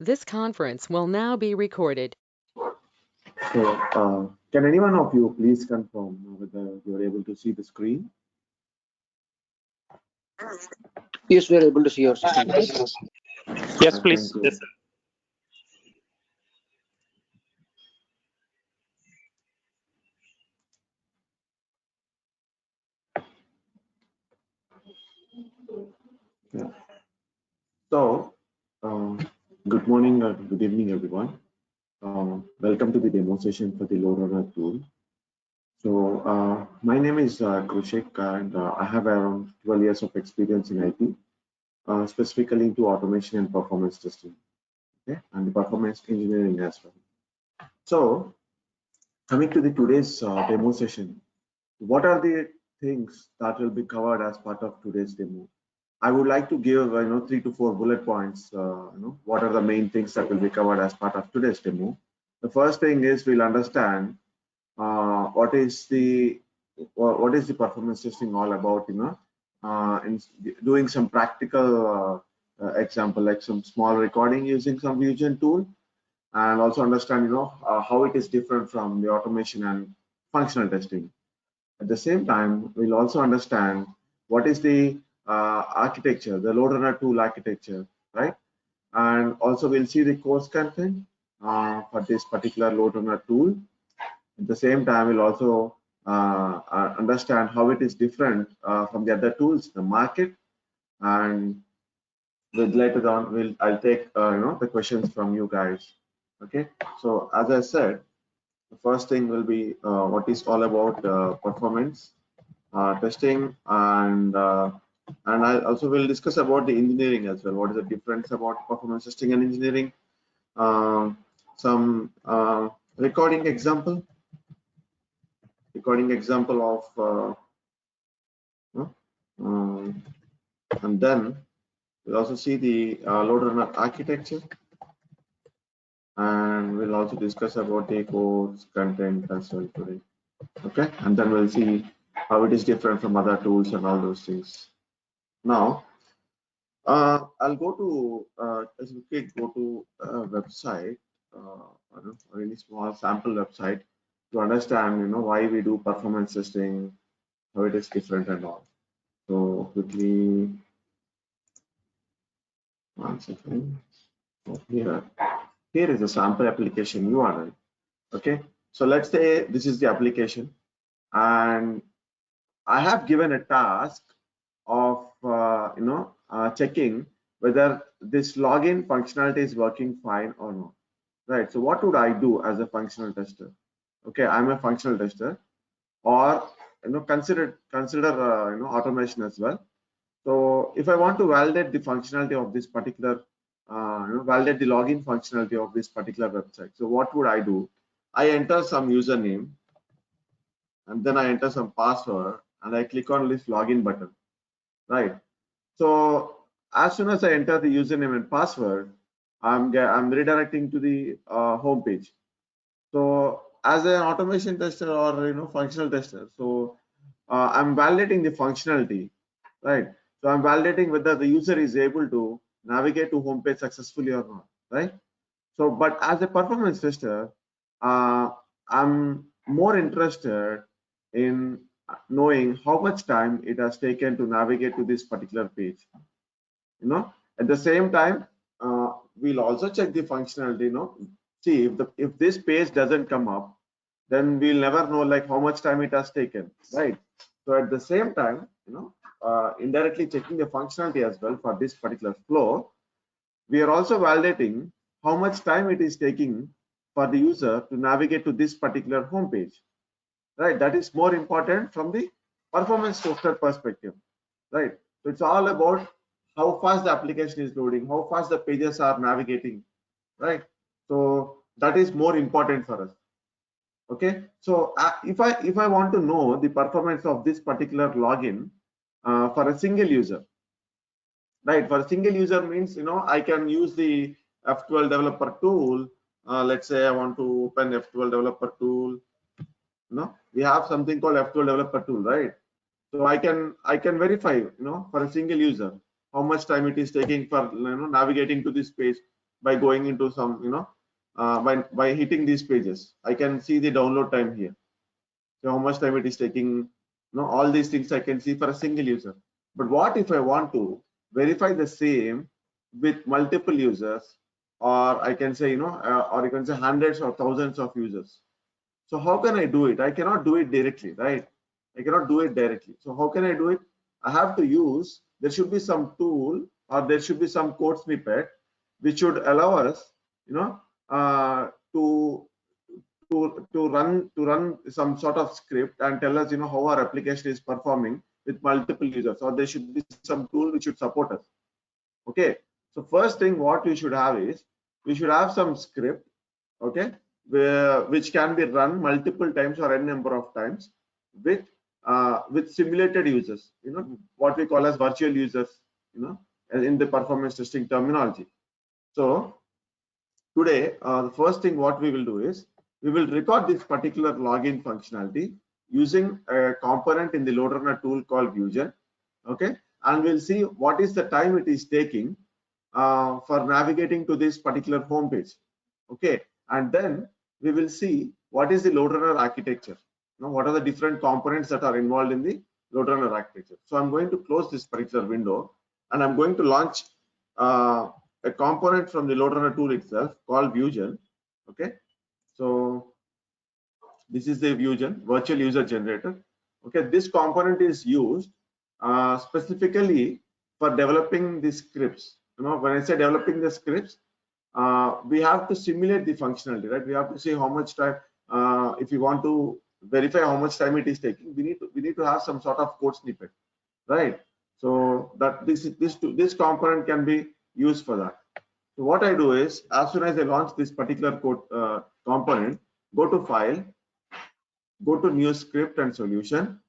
This conference will now be recorded. So, can anyone of you please confirm whether you are able to see the screen? Yes, we are able to see your screen. Yes, please. Thank you. Yes, sir. Yeah. So, good morning or good evening, everyone. Welcome to the demo session for the load runner tool. So, my name is Krushik, and I have around 12 years of experience in IT, specifically into automation and performance testing, okay, and the performance engineering as well. So, coming to the today's demo session, what are the things that will be covered as part of today's demo? I would like to give 3 to 4 bullet points. What are the main things that will be covered as part of today's demo? The first thing is we'll understand what is the performance testing all about. In doing some practical example like some small recording using some Vusion tool, and also understand how it is different from the automation and functional testing. At the same time, we'll also understand what is the architecture, the load runner tool architecture, right? And also we'll see the course content for this particular load runner tool. At the same time, we'll also understand how it is different from the other tools in the market. And later on, I'll take the questions from you guys. Okay. So as I said, the first thing will be what is all about performance testing, and I also will discuss about the engineering as well. What is the difference about performance testing and engineering? Some recording example of and then we'll also see the load runner architecture, and we'll also discuss about the course content as well today. Okay, and then we'll see how it is different from other tools and all those things. Now, I'll go to as we quick go to a website or any small sample website to understand why we do performance testing, how it is different and all. So quickly, one second. Here is a sample application URL. Okay, so let's say this is the application, and I have given a task of checking whether this login functionality is working fine or not, right? So what would I do as a functional tester? Okay, I'm a functional tester, or consider automation as well. So if I want to validate the functionality of this particular validate the login functionality of this particular website, so what would I do? I enter some username, and then I enter some password, and I click on this login button, right? So as soon as I enter the username and password, I'm redirecting to the home page. So as an automation tester or functional tester, so I'm validating the functionality, right? So I'm validating whether the user is able to navigate to home page successfully or not, right? So, but as a performance tester, I'm more interested in knowing how much time it has taken to navigate to this particular page. At the same time, we'll also check the functionality. See if this page doesn't come up, then we'll never know like how much time it has taken, right? So at the same time, indirectly checking the functionality as well for this particular flow, we are also validating how much time it is taking for the user to navigate to this particular home page, right? That is more important from the performance tester perspective, right? So it's all about how fast the application is loading, how fast the pages are navigating, right? So that is more important for us. Okay, so if I want to know the performance of this particular login for a single user, right? For a single user means I can use the F12 developer tool. Let's say I want to open F12 developer tool. We have something called F12 developer tool, right? So I can verify for a single user how much time it is taking for navigating to this page. by going into some, by hitting these pages. I can see the download time here. So how much time it is taking, all these things I can see for a single user. But what if I want to verify the same with multiple users, or I can say, or you can say hundreds or thousands of users. So how can I do it? I cannot do it directly, right? I cannot do it directly. So how can I do it? I have to use, there should be some tool, or there should be some code snippet which should allow us, to run some sort of script and tell us, how our application is performing with multiple users, or there should be some tool which should support us. Okay, so first thing what we should have is, we should have some script, okay, which can be run multiple times or n number of times with simulated users, what we call as virtual users, in the performance testing terminology. So today, the first thing what we will do is, we will record this particular login functionality using a component in the LoadRunner tool called Vusion, okay, and we'll see what is the time it is taking for navigating to this particular home page, okay, and then we will see what is the LoadRunner architecture, what are the different components that are involved in the LoadRunner architecture. So I'm going to close this particular window, and I'm going to launch a component from the LoadRunner tool itself called Vusion, okay. So this is the Vusion virtual user generator. Okay, this component is used specifically for developing the scripts. When I say developing the scripts, we have to simulate the functionality, right? We have to see how much time. If you want to verify how much time it is taking, we need to have some sort of code snippet, right? So that this component can be used for that. So what I do is, as soon as I launch this particular code component, go to File, go to New Script and Solution.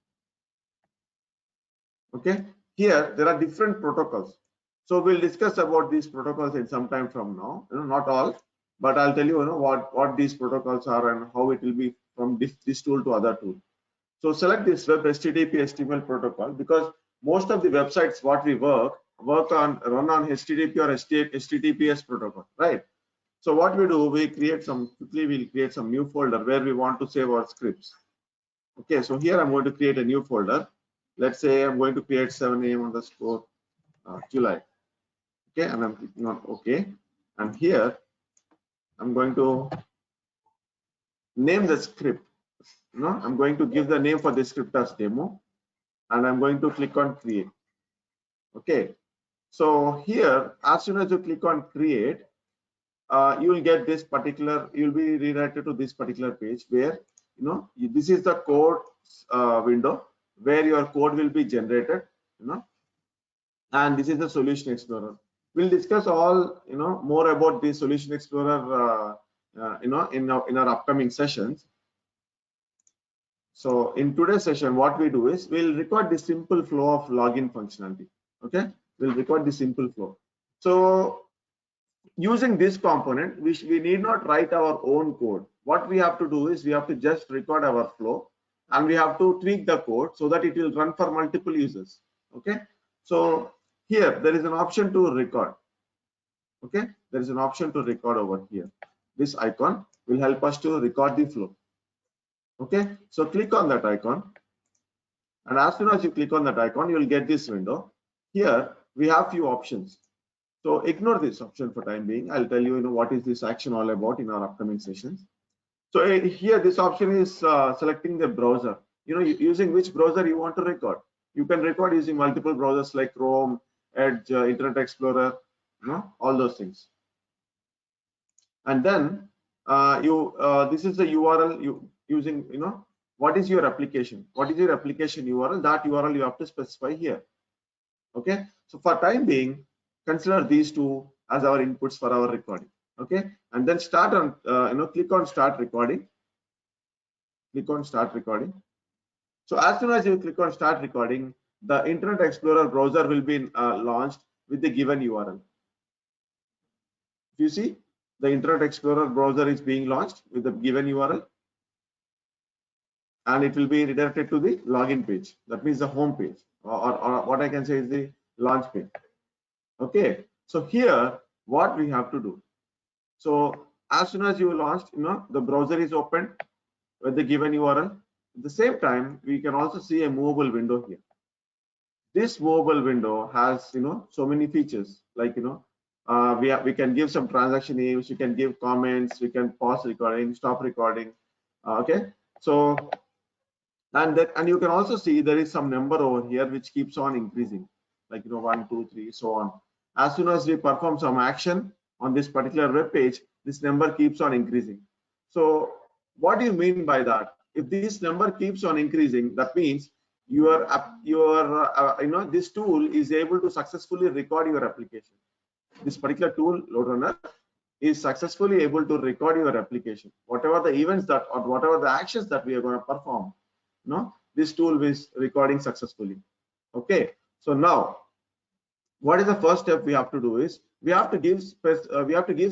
Okay, here there are different protocols. So we'll discuss about these protocols in some time from now. Not all, but I'll tell you, what these protocols are and how it will be from this tool to other tool. So select this Web HTTP HTML protocol, because most of the websites what we run on HTTP or HTTPS protocol, right? So what we do, we'll create some new folder where we want to save our scripts. Okay, so here I'm going to create a new folder. Let's say I'm going to create 7am_ July. Okay, and I'm clicking on OK. And here I'm going to name the script. I'm going to give the name for the script as demo, and I'm going to click on create. Okay, so here, as soon as you click on create, you will get this particular, you'll be redirected to this particular page where, this is the code window where your code will be generated, and this is the Solution Explorer. We'll discuss all, more about the Solution Explorer, in our upcoming sessions. So in today's session, what we do is, we'll record the simple flow of login functionality. Okay, we'll record the simple flow. So using this component, we need not write our own code. What we have to do is, we have to just record our flow, and we have to tweak the code so that it will run for multiple users. Okay, so here there is an option to record. Okay, there is an option to record over here. This icon will help us to record the flow. Okay, so click on that icon, and as soon as you click on that icon, you will get this window. Here we have few options. So ignore this option for time being. I'll tell you, what is this action all about in our upcoming sessions. So here this option is selecting the browser. Using which browser you want to record. You can record using multiple browsers like Chrome, Edge, Internet Explorer, all those things. And then this is the URL you using. What is your application? What is your application URL? That URL you have to specify here. Okay. So for time being, consider these two as our inputs for our recording. Okay, and then start on click on Start Recording. Click on Start Recording. So as soon as you click on Start Recording, the Internet Explorer browser will be launched with the given URL. You see, the Internet Explorer browser is being launched with the given URL, and it will be redirected to the login page. That means the home page, or what I can say is the launch page. Okay, so here what we have to do, So as soon as you launched, the browser is open with the given URL. At the same time, we can also see a movable window here. This mobile window has so many features, like we can give some transaction names, we can give comments, we can pause recording, stop recording. Okay, so and you can also see there is some number over here which keeps on increasing, like 1 2 3 so on. As soon as we perform some action on this particular web page, this number keeps on increasing. So what do you mean by that? If this number keeps on increasing, that means this tool is able to successfully record your application. This particular tool, LoadRunner, is successfully able to record your application. Whatever the events that or whatever the actions that we are going to perform, this tool is recording successfully. Okay, so now what is the first step we have to do is we have to give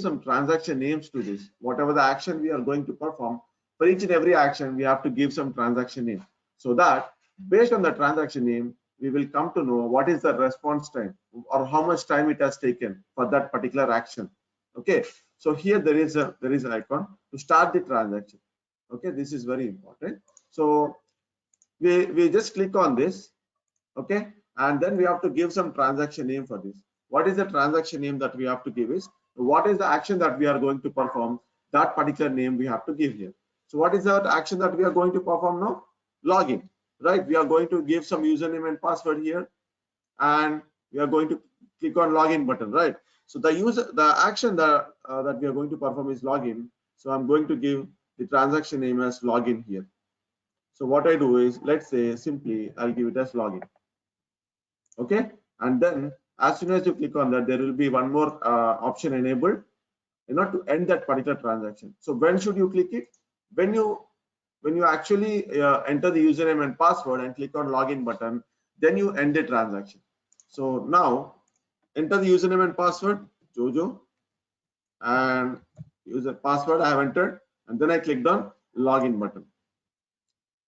some transaction names to this. Whatever the action we are going to perform, for each and every action we have to give some transaction name, so that based on the transaction name we will come to know what is the response time or how much time it has taken for that particular action. Okay, so here there is an icon to start the transaction. Okay, this is very important. So we just click on this. Okay, and then we have to give some transaction name for this. What is the transaction name that we have to give is what is the action that we are going to perform, that particular name we have to give here. So what is that action that we are going to perform now? Login, right? We are going to give some username and password here, and we are going to click on login button, right? So the action that we are going to perform is login. So I'm going to give the transaction name as login here. So what I do is, let's say simply I'll give it as login. Okay, and then as soon as you click on that, there will be one more option enabled, to end that particular transaction. So when should you click it? When you actually enter the username and password and click on login button, then you end the transaction. So now enter the username and password, Jojo, and user password I have entered, and then I clicked on login button.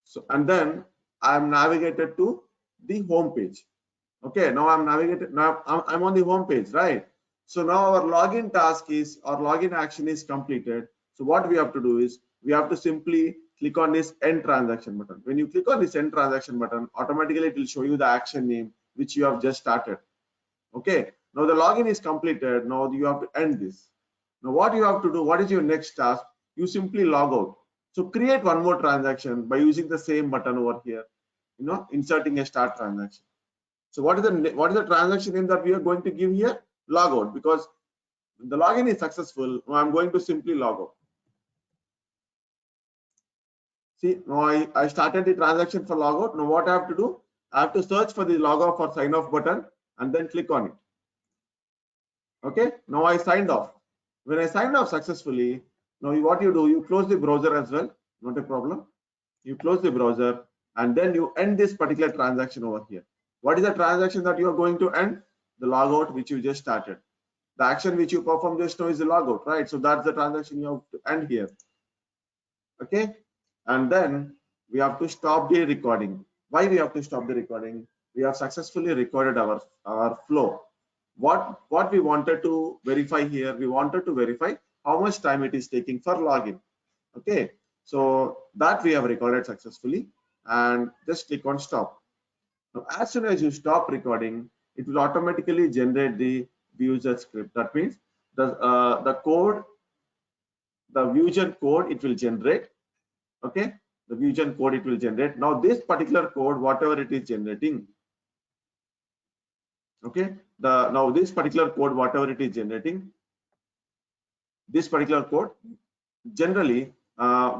So and then I am navigated to the home page. Okay, now I'm navigated. Now I'm on the home page, right? So now our login task is, our login action is completed. So what we have to do is we have to simply click on this end transaction button. When you click on this end transaction button, automatically it will show you the action name which you have just started. Okay, now the login is completed. Now you have to end this. Now what you have to do, what is your next task? You simply log out. So create one more transaction by using the same button over here, inserting a start transaction. So what is the transaction name that we are going to give here? Logout, because the login is successful. Now I'm going to simply log out. See, now I started the transaction for logout. Now what I have to do? I have to search for the logout for sign off button and then click on it. Okay, now I signed off. When I signed off successfully, now what you do, you close the browser as well, not a problem. You close the browser and then you end this particular transaction over here. What is the transaction that you are going to end? The logout which you just started. The action which you perform just now is the logout, right? So that's the transaction you have to end here. Okay, and then we have to stop the recording. Why we have to stop the recording? We have successfully recorded our flow. What we wanted to verify here, we wanted to verify how much time it is taking for login. Okay, so that we have recorded successfully, and just click on stop. Now as soon as you stop recording, it will automatically generate the user script. That means the code, the Vusion code it will generate. Okay, the Vusion code it will generate. Now this particular code, whatever it is generating, okay, now this particular code, whatever it is generating, this particular code, generally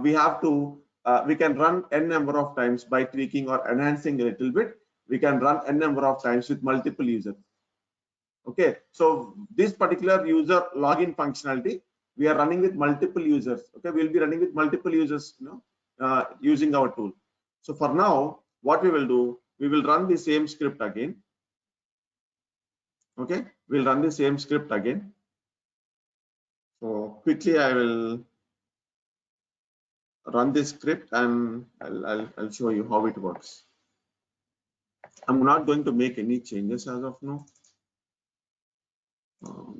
we have to we can run n number of times by tweaking or enhancing a little bit. We can run n number of times with multiple users. Okay, so this particular user login functionality we are running with multiple users. Okay, we'll be running with multiple users, using our tool. So for now, what we will do, we will run the same script again. Okay, we'll run the same script again. So quickly I will run this script and I'll show you how it works. I'm not going to make any changes as of now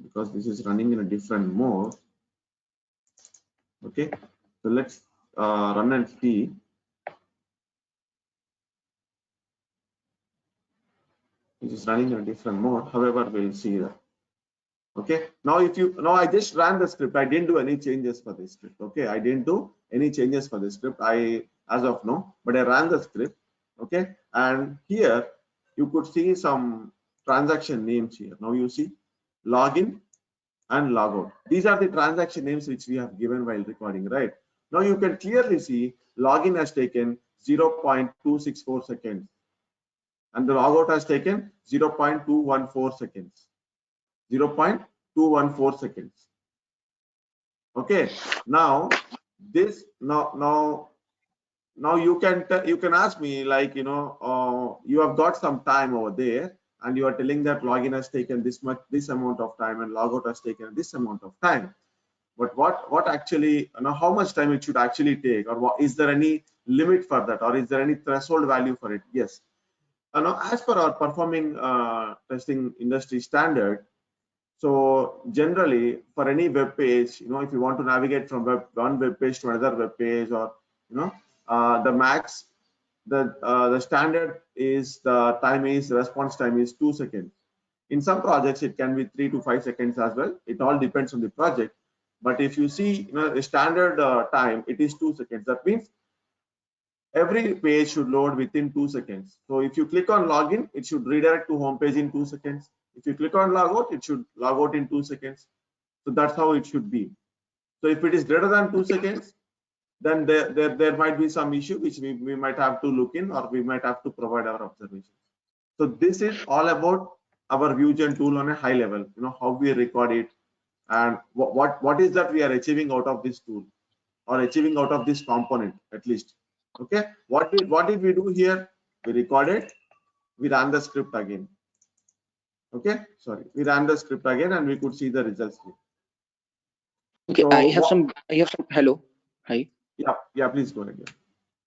because this is running in a different mode. Okay, so let's run and see. It is running in a different mode. However, we'll see that. Okay, now I just ran the script. I didn't do any changes for this script. Okay, I didn't do any changes for the script as of now, but I ran the script. Okay, and here you could see some transaction names here. Now you see login and logout. These are the transaction names which we have given while recording, right? Now you can clearly see login has taken 0.264 seconds and the logout has taken 0.214 seconds. 0.214 seconds. Okay, now this now you can ask me, like, you have got some time over there and you are telling that login has taken this amount of time and logout has taken this amount of time, but what actually, how much time it should actually take, or is there any limit for that, or is there any threshold value for it? Yes, as per our performing testing industry standard, so generally for any web page, if you want to navigate from one web page to another web page, or the max, the standard is the response time is 2 seconds. In some projects it can be 3 to 5 seconds as well. It all depends on the project, but if you see, the standard time, it is 2 seconds. That means every page should load within 2 seconds. So if you click on login, it should redirect to home page in 2 seconds. If you click on logout, it should log out in 2 seconds. So that's how it should be. So if it is greater than 2 seconds, then there might be some issue which we might have to look in, or we might have to provide our observations. So this is all about our VueGen tool on a high level, how we record it, and what is that we are achieving out of this tool, or achieving out of this component at least. Okay, what did we do here? We recorded, we ran the script again. Okay, sorry, we ran the script again and we could see the results here. Okay, So I have some. Hello, hi. Yeah, please go ahead.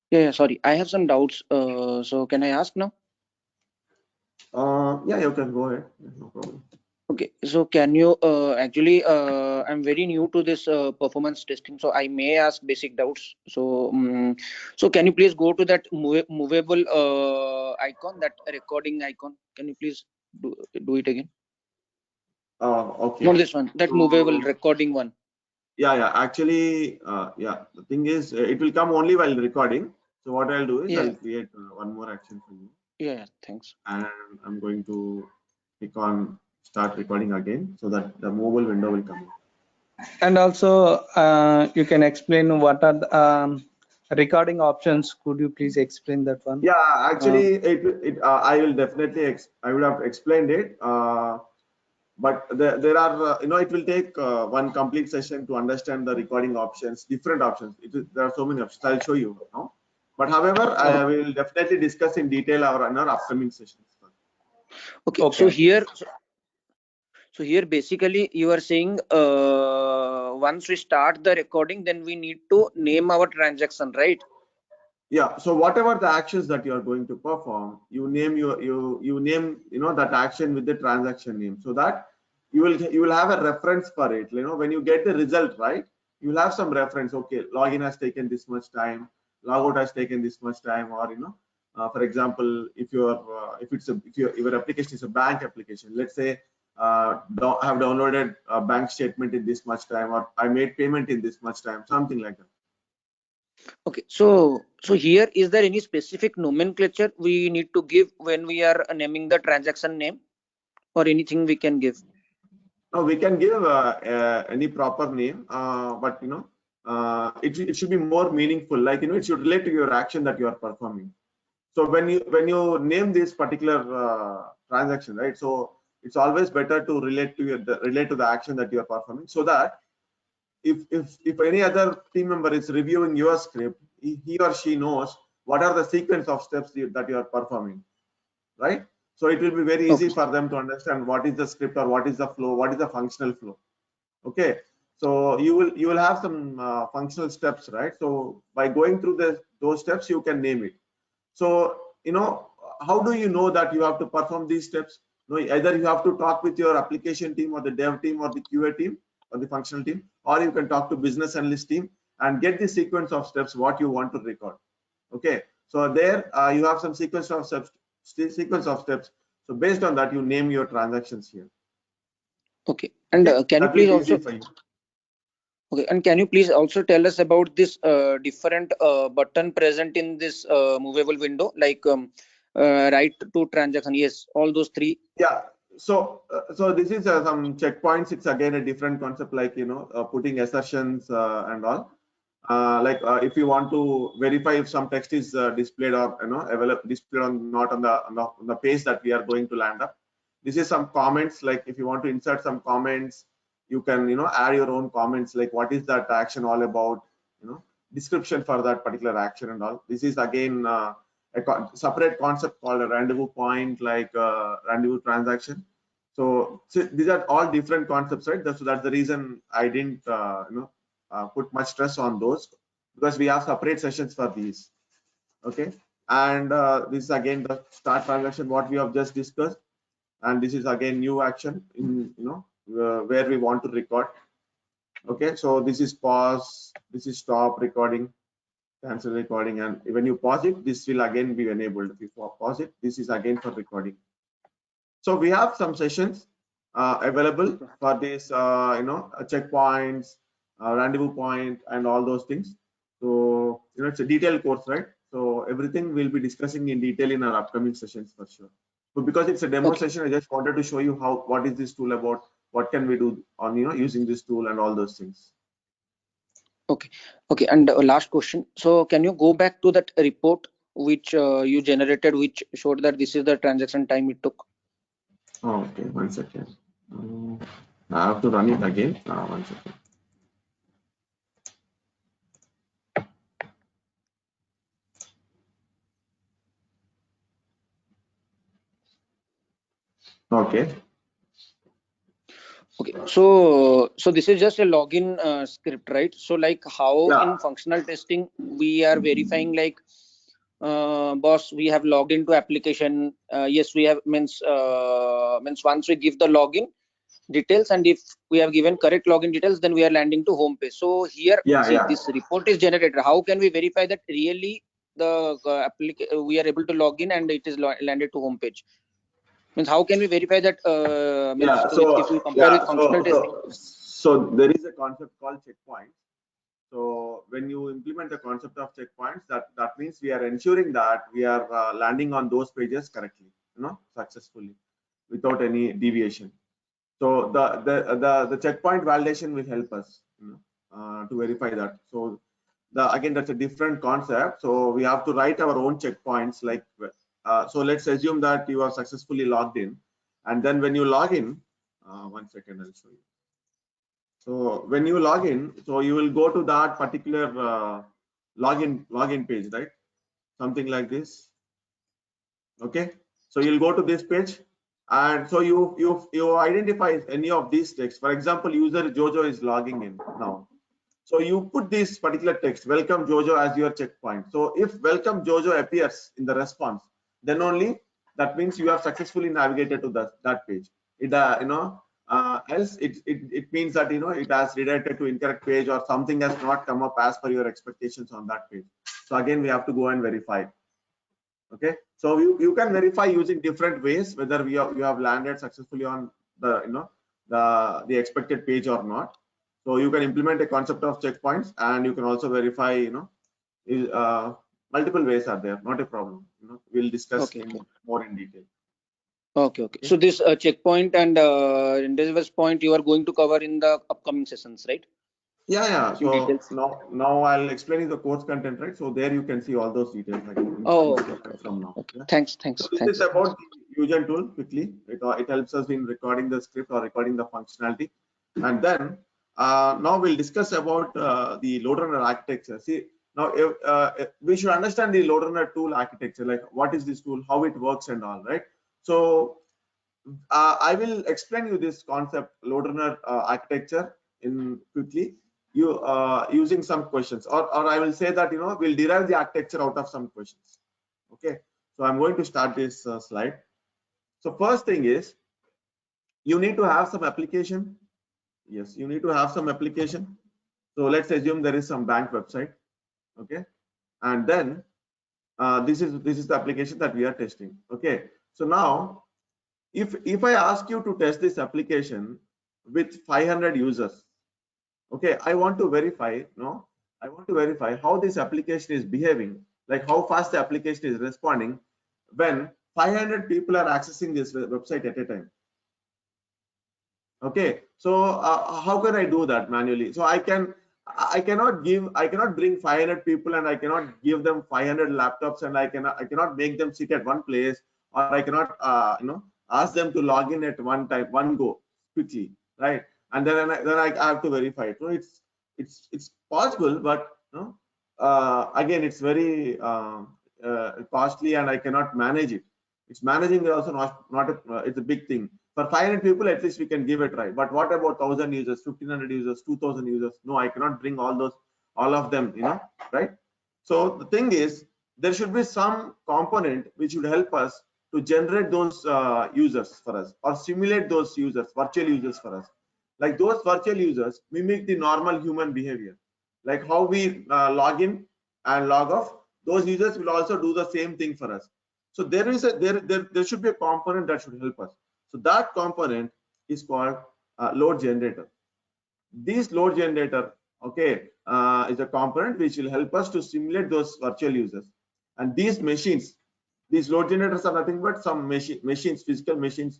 Yeah, sorry, I have some doubts. So can I ask now? Yeah, you can go ahead. No problem. Okay, so can you actually, I'm very new to this performance testing, so I may ask basic doubts. So, so can you please go to that movable icon, that recording icon? Can you please do it again? Okay. Not this one, that movable recording one. Yeah. Actually, the thing is, it will come only while recording. So what I'll do is I'll create one more action for you. Yeah, thanks. And I'm going to click on start recording again, so that the mobile window will come in. And also, you can explain what are the recording options. Could you please explain that one? Yeah, actually, I will definitely I would have explained it, but there are it will take one complete session to understand the recording options, different options. There are so many options. I'll show you now. But however, I will definitely discuss in detail in our upcoming sessions. Okay. So here basically you are saying once we start the recording, then we need to name our transaction, right? Yeah, so whatever the actions that you are going to perform, you name you name that action with the transaction name, so that you will have a reference for it. When you get the result, right, you will have some reference. Okay, login has taken this much time, logout has taken this much time, or for example, if your application is a bank application, let's say I have downloaded a bank statement in this much time, or I made payment in this much time, something like that. Okay, so here, is there any specific nomenclature we need to give when we are naming the transaction name, or anything we can give? No, we can give any proper name, but it should be more meaningful. Like it should relate to your action that you are performing. So when you name this particular transaction, right? So it's always better to relate to the action that you are performing, so that if any other team member is reviewing your script, he or she knows what are the sequence of steps that you are performing, right? So it will be very easy for them to understand what is the script, or what is the flow, what is the functional flow. Okay, so you will have some functional steps, right? So by going through those steps, you can name it. So how do you know that you have to perform these steps? Either you have to talk with your application team, or the dev team, or the QA team, or the functional team, or you can talk to business analyst team, and get the sequence of steps what you want to record. Okay, so there you have some sequence of steps. So based on that, you name your transactions here. Okay, and Okay? can you That will please be also easy for you. okay, and can you please also tell us about this different button present in this movable window, like write to transaction? Yes, all those three. Yeah. So this is some checkpoints. It's again a different concept, like putting assertions and all. If you want to verify if some text is displayed or available, displayed on not on the page that we are going to land up. This is some comments. Like if you want to insert some comments, you can add your own comments, like what is that action all about, description for that particular action and all. This is again a separate concept called a rendezvous point, like rendezvous transaction. So these are all different concepts, right? So that's the reason I didn't put much stress on those, because we have separate sessions for these. Okay, and this is again the start transaction what we have just discussed, and this is again new action in where we want to record. Okay, so this is pause, this is stop recording, cancel recording, and when you pause it, this will again be enabled. If you pause it, this is again for recording. So we have some sessions available for this checkpoints, rendezvous point, and all those things. So it's a detailed course, right? So everything we'll be discussing in detail in our upcoming sessions for sure. So because it's a demo session, I just wanted to show you what is this tool about, what can we do on using this tool and all those things. Okay, and last question. So can you go back to that report which you generated, which showed that this is the transaction time it took? Okay, 1 second. I have to run it again. 1 second. Okay. Okay, so this is just a login script, right? So like how Yeah. in functional testing we are verifying, like boss, we have logged into application. Yes, we have means once we give the login details, and if we have given correct login details, then we are landing to home page. So here, see, this report is generated. How can we verify that really the we are able to log in and it is landed to home page? Means how can we verify that? If we compare with functional testing. So there is a concept called checkpoints. So when you implement the concept of checkpoints, that means we are ensuring that we are landing on those pages correctly, successfully, without any deviation. So the checkpoint validation will help us to verify that. So again, that's a different concept. So we have to write our own checkpoints. Like so let's assume that you are successfully logged in, and then when you log in, 1 second, I'll show you. So when you log in, so you will go to that particular login page, right? Something like this. Okay, so you'll go to this page, and so you identify any of these texts. For example, user Jojo is logging in now. So you put this particular text, welcome Jojo, as your checkpoint. So if welcome Jojo appears in the response, then only that means you have successfully navigated to that page. It else it means that it has redirected to incorrect page, or something has not come up as per your expectations on that page. So again, we have to go and verify. Okay, so you can verify using different ways whether you have landed successfully on the expected page or not. So you can implement a concept of checkpoints, and you can also verify multiple ways are there, not a problem. We'll discuss more in detail. Okay. So this checkpoint and Rendezvous point you are going to cover in the upcoming sessions, right? Yeah. So now I'll explain you the course content, right? So there you can see all those details. From now. Okay. Yeah? Thanks. So this is about the Fusion tool quickly. It helps us in recording the script or recording the functionality, and then now we'll discuss about the LoadRunner architecture. See, now we should understand the LoadRunner tool architecture, like what is this tool, how it works, and all, right? So I will explain you this concept LoadRunner architecture in quickly. Using some questions, or I will say that we'll derive the architecture out of some questions. Okay, so I'm going to start this slide. So first thing is, you need to have some application. Yes, you need to have some application. So let's assume there is some bank website, okay, and then this is the application that we are testing, okay. So now if I ask you to test this application with 500 users, okay, I want to verify, I want to verify how this application is behaving, like how fast the application is responding when 500 people are accessing this website at a time. Okay, so how can I do that manually? So I cannot bring 500 people and I cannot give them 500 laptops, and I cannot make them sit at one place, or I cannot ask them to log in at one go quickly, right? And then I have to verify it. So it's possible, but again, it's very costly, and I cannot manage it. It's managing also not it's a big thing. For 500 people, at least we can give a try. But what about 1,000 users, 1,500 users, 2,000 users? No, I cannot bring all of them, right? So the thing is, there should be some component which would help us to generate those users for us, or simulate those users, virtual users for us. Like those virtual users mimic the normal human behavior, like how we log in and log off. Those users will also do the same thing for us. So there should be a component that should help us. So that component is called load generator. This load generator, okay, is a component which will help us to simulate those virtual users. And these machines, these load generators are nothing but some machines, physical machines.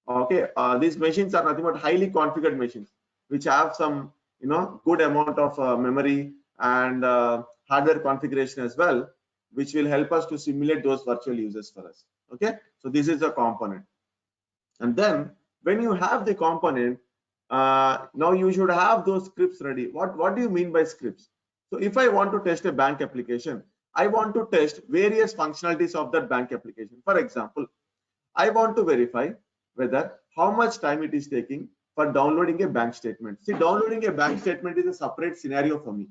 Okay, these machines are nothing but highly configured machines, which have some good amount of memory and hardware configuration as well, which will help us to simulate those virtual users for us. Okay, so this is a component. And then when you have the component, now you should have those scripts ready. What do you mean by scripts? So if I want to test a bank application, I want to test various functionalities of that bank application. For example, I want to verify whether how much time it is taking for downloading a bank statement. See, downloading a bank statement is a separate scenario for me.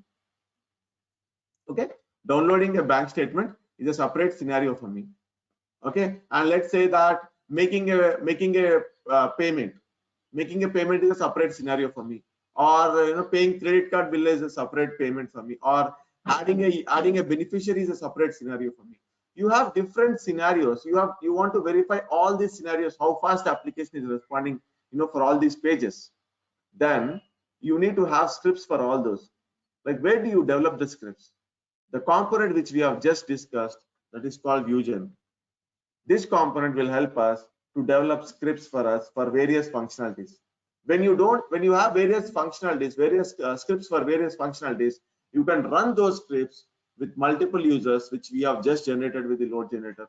Okay, downloading a bank statement is a separate scenario for me. Okay, and let's say that making a payment is a separate scenario for me, or paying credit card bill is a separate payment for me, or adding a beneficiary is a separate scenario for me. You have different scenarios. You want to verify all these scenarios, how fast the application is responding, for all these pages. Then you need to have scripts for all those. Like, where do you develop the scripts? The component which we have just discussed, that is called Vusion. This component will help us to develop scripts for us for various functionalities. When you have various functionalities, various scripts for various functionalities, you can run those scripts with multiple users, which we have just generated with the load generator,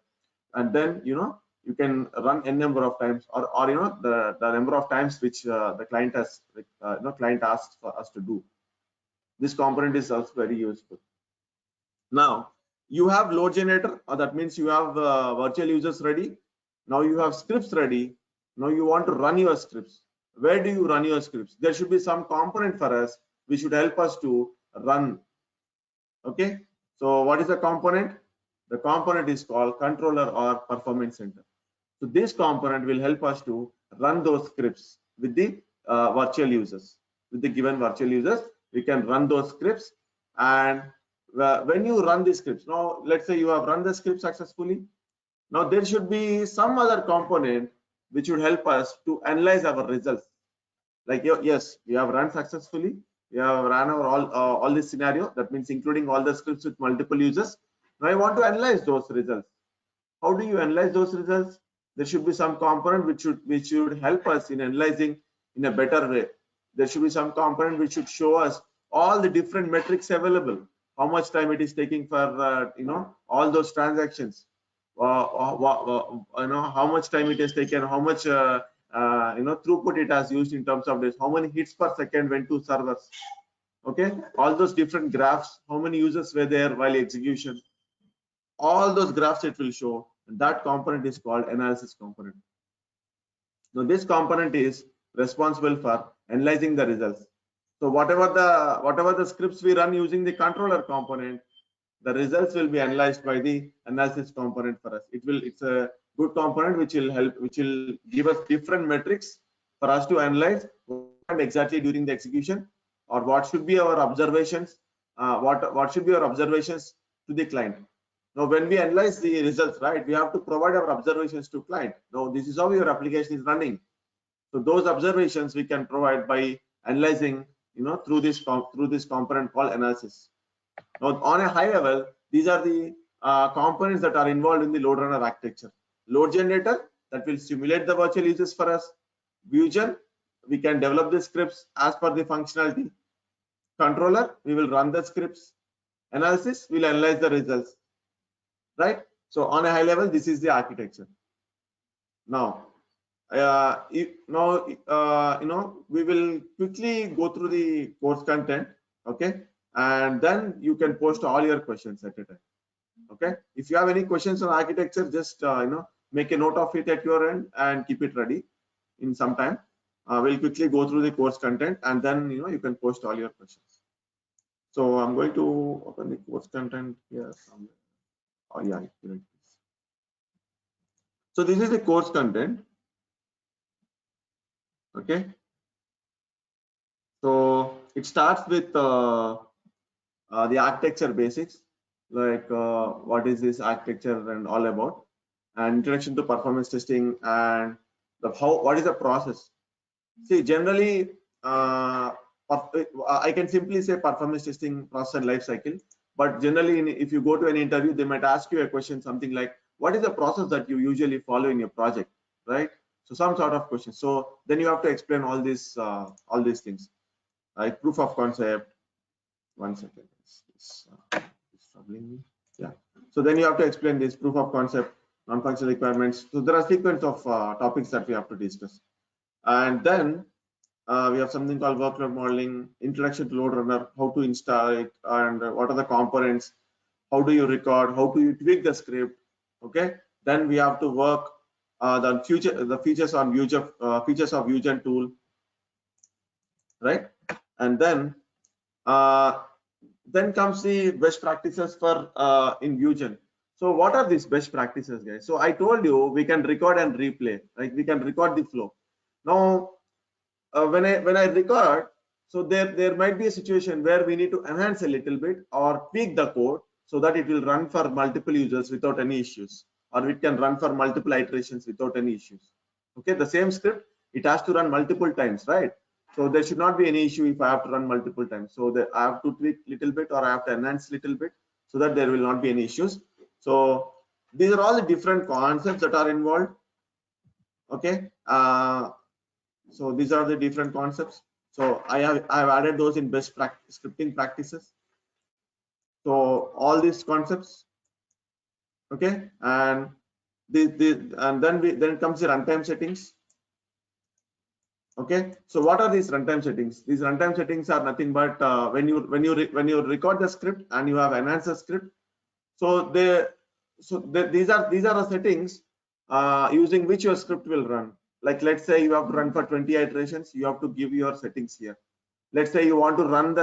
and then you can run n number of times, or the number of times which the client has client asks for us to do. This component is also very useful. Now you have load generator, that means you have virtual users ready. Now you have scripts ready. Now you want to run your scripts. Where do you run your scripts? There should be some component for us which should help us to run. Okay, so what is the component? The component is called controller or performance center. So this component will help us to run those scripts with the virtual users. With the given virtual users, we can run those scripts. And when you run the scripts, now let's say you have run the script successfully. Now there should be some other component which would help us to analyze our results. Like, yes, we have run successfully. We have run our all this scenario. That means including all the scripts with multiple users. Now I want to analyze those results. How do you analyze those results? There should be some component which should help us in analyzing in a better way. There should be some component which should show us all the different metrics available. How much time it is taking for all those transactions. How much time it has taken, how much throughput it has used in terms of this, how many hits per second went to servers. Okay, all those different graphs, how many users were there while execution, all those graphs it will show. And that component is called analysis component. Now this component is responsible for analyzing the results. So whatever the scripts we run using the controller component, the results will be analyzed by the analysis component for us. It's a good component which will give us different metrics for us to analyze what happened exactly during the execution, or what should be our observations, what should be our observations to the client. Now, when we analyze the results, right, we have to provide our observations to client. Now, this is how your application is running. So those observations we can provide by analyzing, through this component called analysis. Now, on a high level, these are the components that are involved in the load runner architecture. Load generator, that will simulate the virtual users for us. Vusion, we can develop the scripts as per the functionality. Controller, we will run the scripts. Analysis, we'll analyze the results. Right? So on a high level, this is the architecture. Now, we will quickly go through the course content, okay, and then you can post all your questions at a time. Okay, if you have any questions on architecture, just make a note of it at your end and keep it ready in some time. We'll quickly go through the course content, and then you can post all your questions. So I'm going to open the course content here somewhere. Oh yeah, here it is. So this is the course content. Okay, so it starts with the architecture basics, like what is this architecture and all about, and introduction to performance testing, and what is the process. See, generally I can simply say performance testing process and life cycle, but generally if you go to an interview, they might ask you a question something like, what is the process that you usually follow in your project, right? So some sort of question. So then you have to explain all these things, like proof of concept. One second, it's troubling me. Yeah. So then you have to explain this proof of concept, non-functional requirements. So there are a sequence of topics that we have to discuss, and then we have something called workload modeling, introduction to load runner, how to install it, and what are the components, how do you record, how do you tweak the script. Okay. Then we have to work the features on features of Vusion tool, right? And then comes the best practices for in Vusion. So what are these best practices, guys? So I told you we can record and replay, like we can record the flow. Now when I record, so there might be a situation where we need to enhance a little bit or tweak the code so that it will run for multiple users without any issues, or it can run for multiple iterations without any issues. Okay, the same script, it has to run multiple times, right? So there should not be any issue if I have to run multiple times. So I have to tweak little bit or I have to enhance little bit so that there will not be any issues. So these are all the different concepts that are involved. Okay, so these are the different concepts. So I have added those in best scripting practices. So all these concepts, okay, and then comes the runtime settings. Okay, so what are these runtime settings? These runtime settings are nothing but when you record the script and you have enhanced the script. So these are the settings using which your script will run. Like let's say you have to run for 20 iterations, you have to give your settings here. Let's say you want to run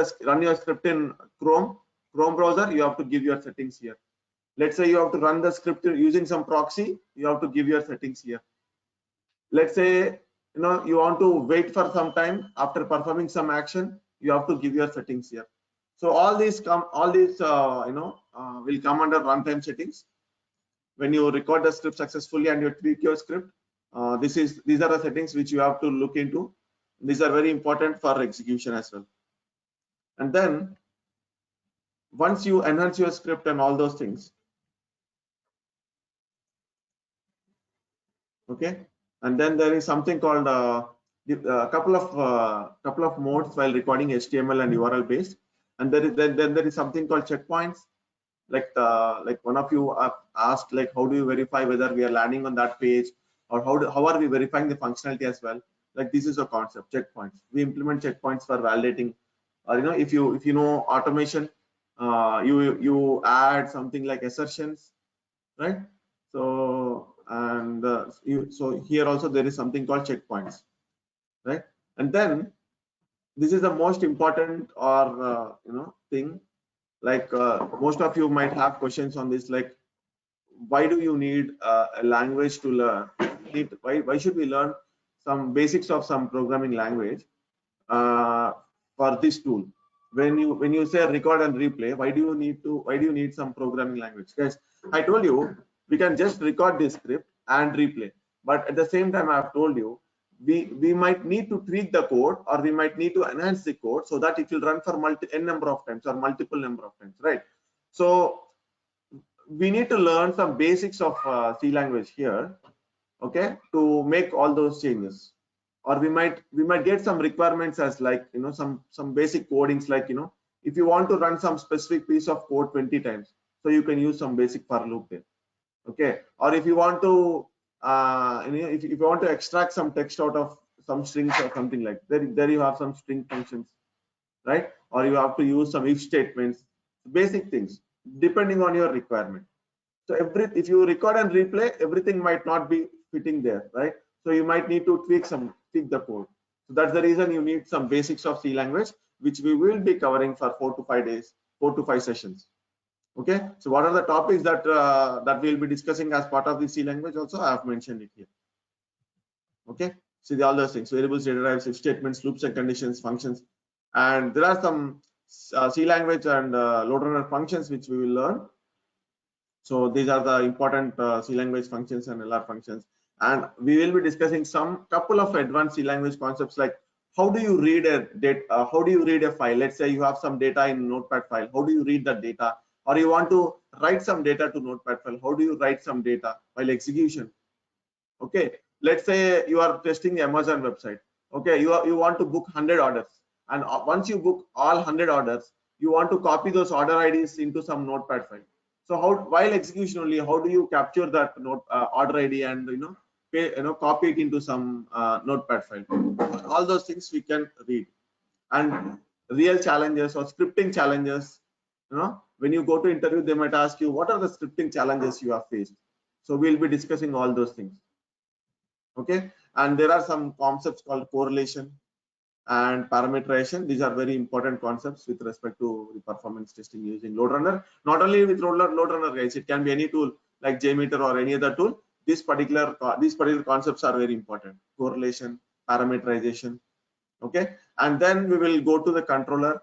your script in Chrome browser, you have to give your settings here. Let's say you have to run the script using some proxy, you have to give your settings here. Let's say you want to wait for some time after performing some action, you have to give your settings here. So all these will come under runtime settings. When you record the script successfully and you tweak your script, these are the settings which you have to look into. These are very important for execution as well. And then once you enhance your script and all those things, okay, and then there is something called a couple of modes while recording HTML and URL based, and there is something called checkpoints. Like one of you asked, like how do you verify whether we are landing on that page, or how are we verifying the functionality as well? Like this is a concept, checkpoints. We implement checkpoints for validating, or if you know automation, you add something like assertions, right? So so here also there is something called checkpoints, right? And then this is the most important or thing. Like most of you might have questions on this, like why do you need a language to learn? Why should we learn some basics of some programming language? for this tool. When you say record and replay, why do you need some programming language? Guys, I told you we can just record this script and replay, but at the same time I have told you we might need to tweak the code, or we might need to enhance the code so that it will run for n number of times or multiple number of times, right? So we need to learn some basics of C language here, okay, to make all those changes. Or we might get some requirements as like, you know, some basic codings, like, you know, if you want to run some specific piece of code 20 times, so you can use some basic for loop there, okay? Or if you want to if you want to extract some text out of some strings or something, like there you have some string functions, right? Or you have to use some if statements, basic things depending on your requirement. So if you record and replay, everything might not be fitting there, right? So you might need to tweak the code. So that's the reason you need some basics of C language, which we will be covering for 4 to 5 days, 4 to 5 sessions. Okay. So what are the topics that that we'll be discussing as part of the C language? Also, I have mentioned it here. Okay. See all those things: variables, data types, if statements, loops and conditions, functions, and there are some C language and load runner functions which we will learn. So these are the important C language functions and LR functions, and we will be discussing some couple of advanced C language concepts, like how do you read how do you read a file? Let's say you have some data in Notepad file. How do you read that data? Or you want to write some data to Notepad file. How do you write some data while execution? Okay, let's say you are testing the Amazon website. Okay, you want to book 100 orders, and once you book all 100 orders, you want to copy those order IDs into some Notepad file. So while execution only, how do you capture that order ID and copy it into some Notepad file? All those things we can read. And real challenges or scripting challenges, when you go to interview, they might ask you what are the scripting challenges you have faced. So we'll be discussing all those things. Okay, and there are some concepts called correlation and parameterization. These are very important concepts with respect to the performance testing using load runner. Not only with load runner, guys, it can be any tool like JMeter or any other tool. These particular concepts are very important: correlation, parameterization. Okay, and then we will go to the controller,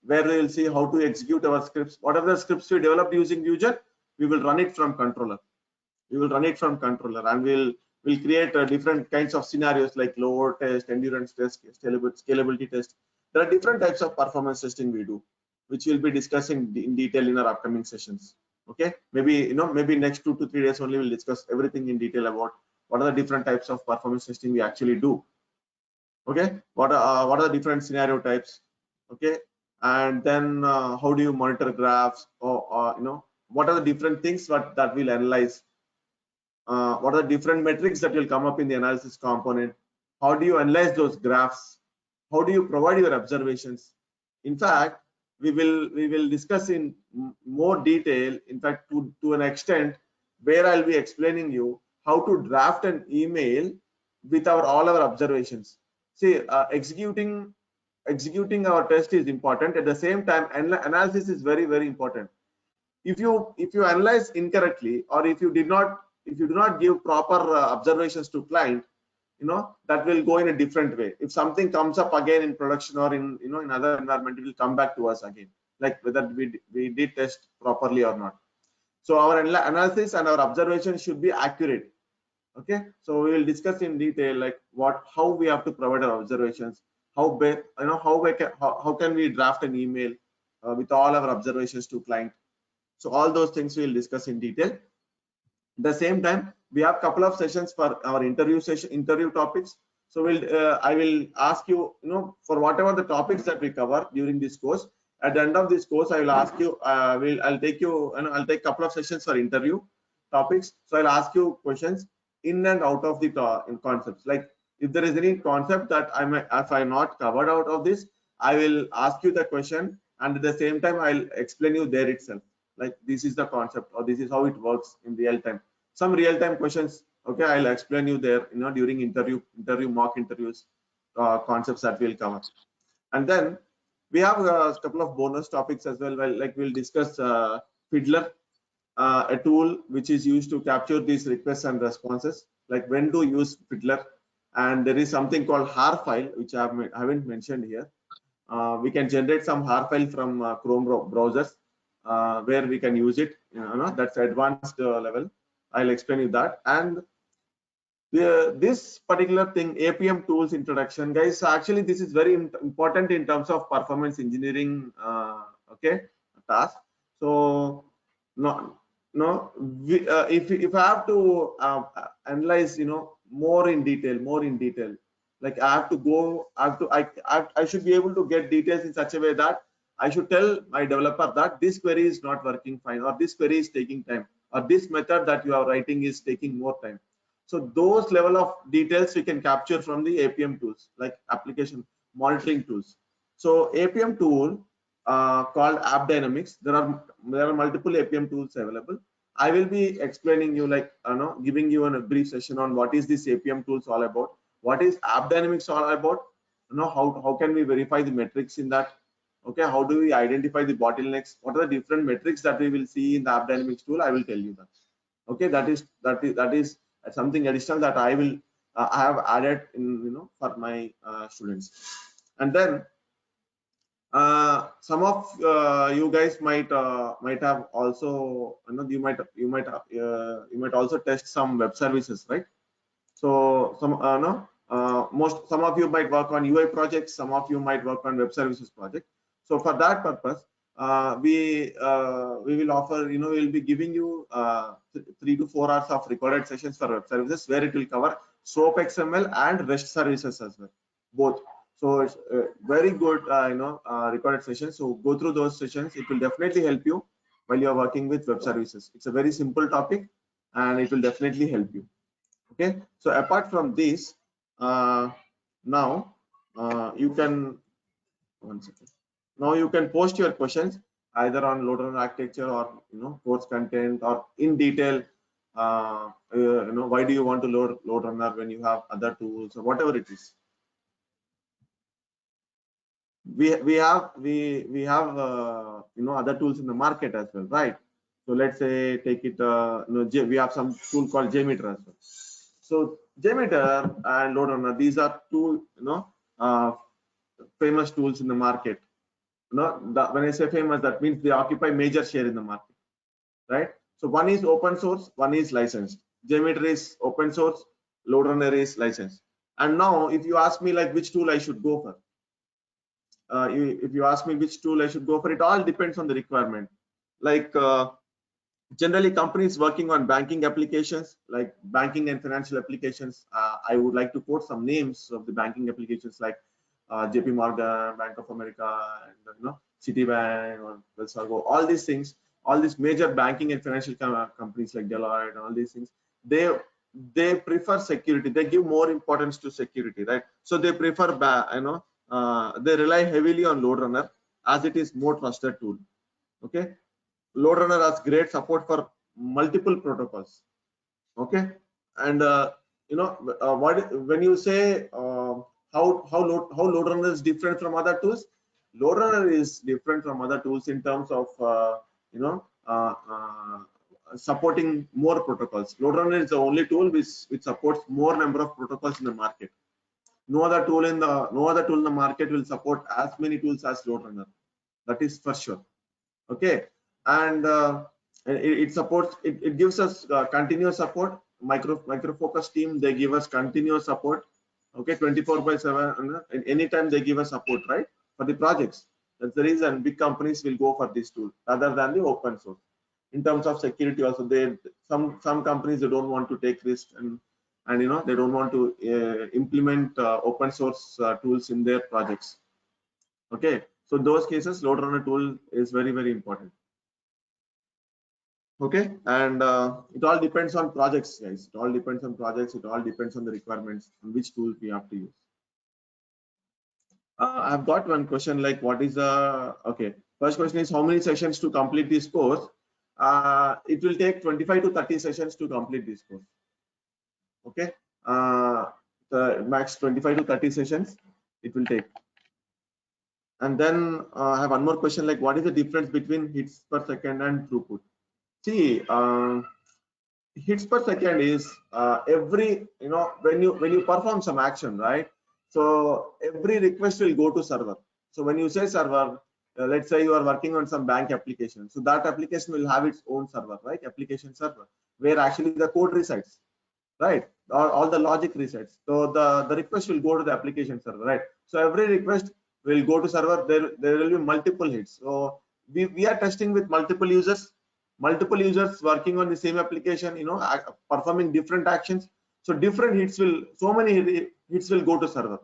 where we will see how to execute our scripts. What are the scripts we developed using Vusion? We will run it from controller. And we'll create different kinds of scenarios like load test, endurance test, scalability test. There are different types of performance testing we do, which we'll be discussing in detail in our upcoming sessions. Okay, maybe next 2 to 3 days only we'll discuss everything in detail about what are the different types of performance testing we actually do. Okay, what are the different scenario types? Okay, and then how do you monitor graphs, or what are the different things that we'll analyze? What are the different metrics that will come up in the analysis component? How do you analyze those graphs? How do you provide your observations? In fact, we will discuss in more detail, in fact, to an extent, where I'll be explaining you how to draft an email with all our observations. See, executing our test is important. At the same time, analysis is very, very important. If you analyze incorrectly, or if you do not give proper observations to client, that will go in a different way. If something comes up again in production or in other environment, it will come back to us again, like whether we did test properly or not. So our analysis and our observations should be accurate. Okay, so we will discuss in detail like how we have to provide our observations, how can we draft an email with all our observations to client. So all those things we will discuss in detail. At the same time, we have a couple of sessions for our interview topics. So I will ask you, for whatever the topics that we cover during this course. At the end of this course, I will ask you. I'll take a couple of sessions for interview topics. So I'll ask you questions in and out of the concepts. Like if there is any concept that if I'm not covered out of this, I will ask you the question, and at the same time I'll explain you there itself. Like this is the concept, or this is how it works in real time. Some real time questions. Okay, I'll explain you there. During interview mock interviews, concepts that we'll cover, and then we have a couple of bonus topics as well. Like we'll discuss Fiddler. A tool which is used to capture these requests and responses, like when to use Fiddler. And there is something called HAR file, which I haven't mentioned here. we can generate some R file from Chrome browsers where we can use it. That's advanced level. I'll explain you that. And this particular thing, APM tools introduction, guys, actually this is very important in terms of performance engineering okay, task. So if I have to analyze more in detail, like I should be able to get details in such a way that I should tell my developer that this query is not working fine, or this query is taking time, or this method that you are writing is taking more time. So those level of details we can capture from the APM tools, like application monitoring tools. So APM tool called App Dynamics. There are multiple APM tools available. I will be explaining you, like giving you a brief session on what is this APM tools all about, what is App Dynamics all about, how can we verify the metrics in that. Okay, how do we identify the bottlenecks? What are the different metrics that we will see in the App Dynamics tool? I will tell you that. Okay, that is something additional that I will I have added in for my students. And then some of you guys might have also you might also test some web services, right? So some some of you might work on UI projects, some of you might work on web services project. So for that purpose, we will offer, we'll be giving you 3 to 4 hours of recorded sessions for web services, where it will cover SOAP XML and REST services as well, both. So it's very good recorded sessions. So go through those sessions. It will definitely help you while you are working with web services. It's a very simple topic and it will definitely help you. Okay, so apart from this, now you can, one second. Now you can post your questions either on load runner architecture or course content, or in detail. Why do you want to load runner when you have other tools, or whatever it is. We have other tools in the market as well, right? So let's say take it we have some tool called JMeter as well. So JMeter and load runner, these are two famous tools in the market. When I say famous, that means they occupy major share in the market, right? So one is open source, one is licensed. JMeter is open source, load runner is licensed. And now if you ask me like which tool I should go for, if you ask me which tool I should go for, it all depends on the requirement. Like generally companies working on banking applications, like banking and financial applications, I would like to quote some names of the banking applications like JP Morgan, Bank of America, and Citibank or Wells Fargo. All these things, all these major banking and financial companies like Deloitte and all these things, they prefer security. They give more importance to security, right? So they prefer they rely heavily on load runner as it is more trusted tool. Okay, load runner has great support for multiple protocols. Okay, and when you say how load runner is different from other tools, load runner is different from other tools in terms of supporting more protocols. Load runner is the only tool which supports more number of protocols in the market. No other tool in the market will support as many tools as load runner. That is for sure. Okay, and it supports. It gives us continuous support. Micro Focus team, they give us continuous support. Okay, 24/7. Anytime they give us support, right, for the projects. That's the reason big companies will go for this tool rather than the open source. In terms of security, also some companies, they don't want to take risks and they don't want to implement open source tools in their projects. Okay, so those cases, load runner tool is very, very important. Okay, and it all depends on projects, guys. It all depends on projects. It all depends on the requirements and which tool we have to use. I've got one question, like what is the first question is how many sessions to complete this course. It will take 25 to 30 sessions to complete this course. Okay, the max 25 to 30 sessions it will take. And then I have one more question, like what is the difference between hits per second and throughput? See, hits per second is every when you perform some action, right? So every request will go to server. So when you say server, let's say you are working on some bank application. So that application will have its own server, right? Application server, where actually the code resides, right? All the logic resides. So the request will go to the application server, right? So every request will go to server. There will be multiple hits. So we are testing with multiple users working on the same application, performing different actions. So so many hits will go to server.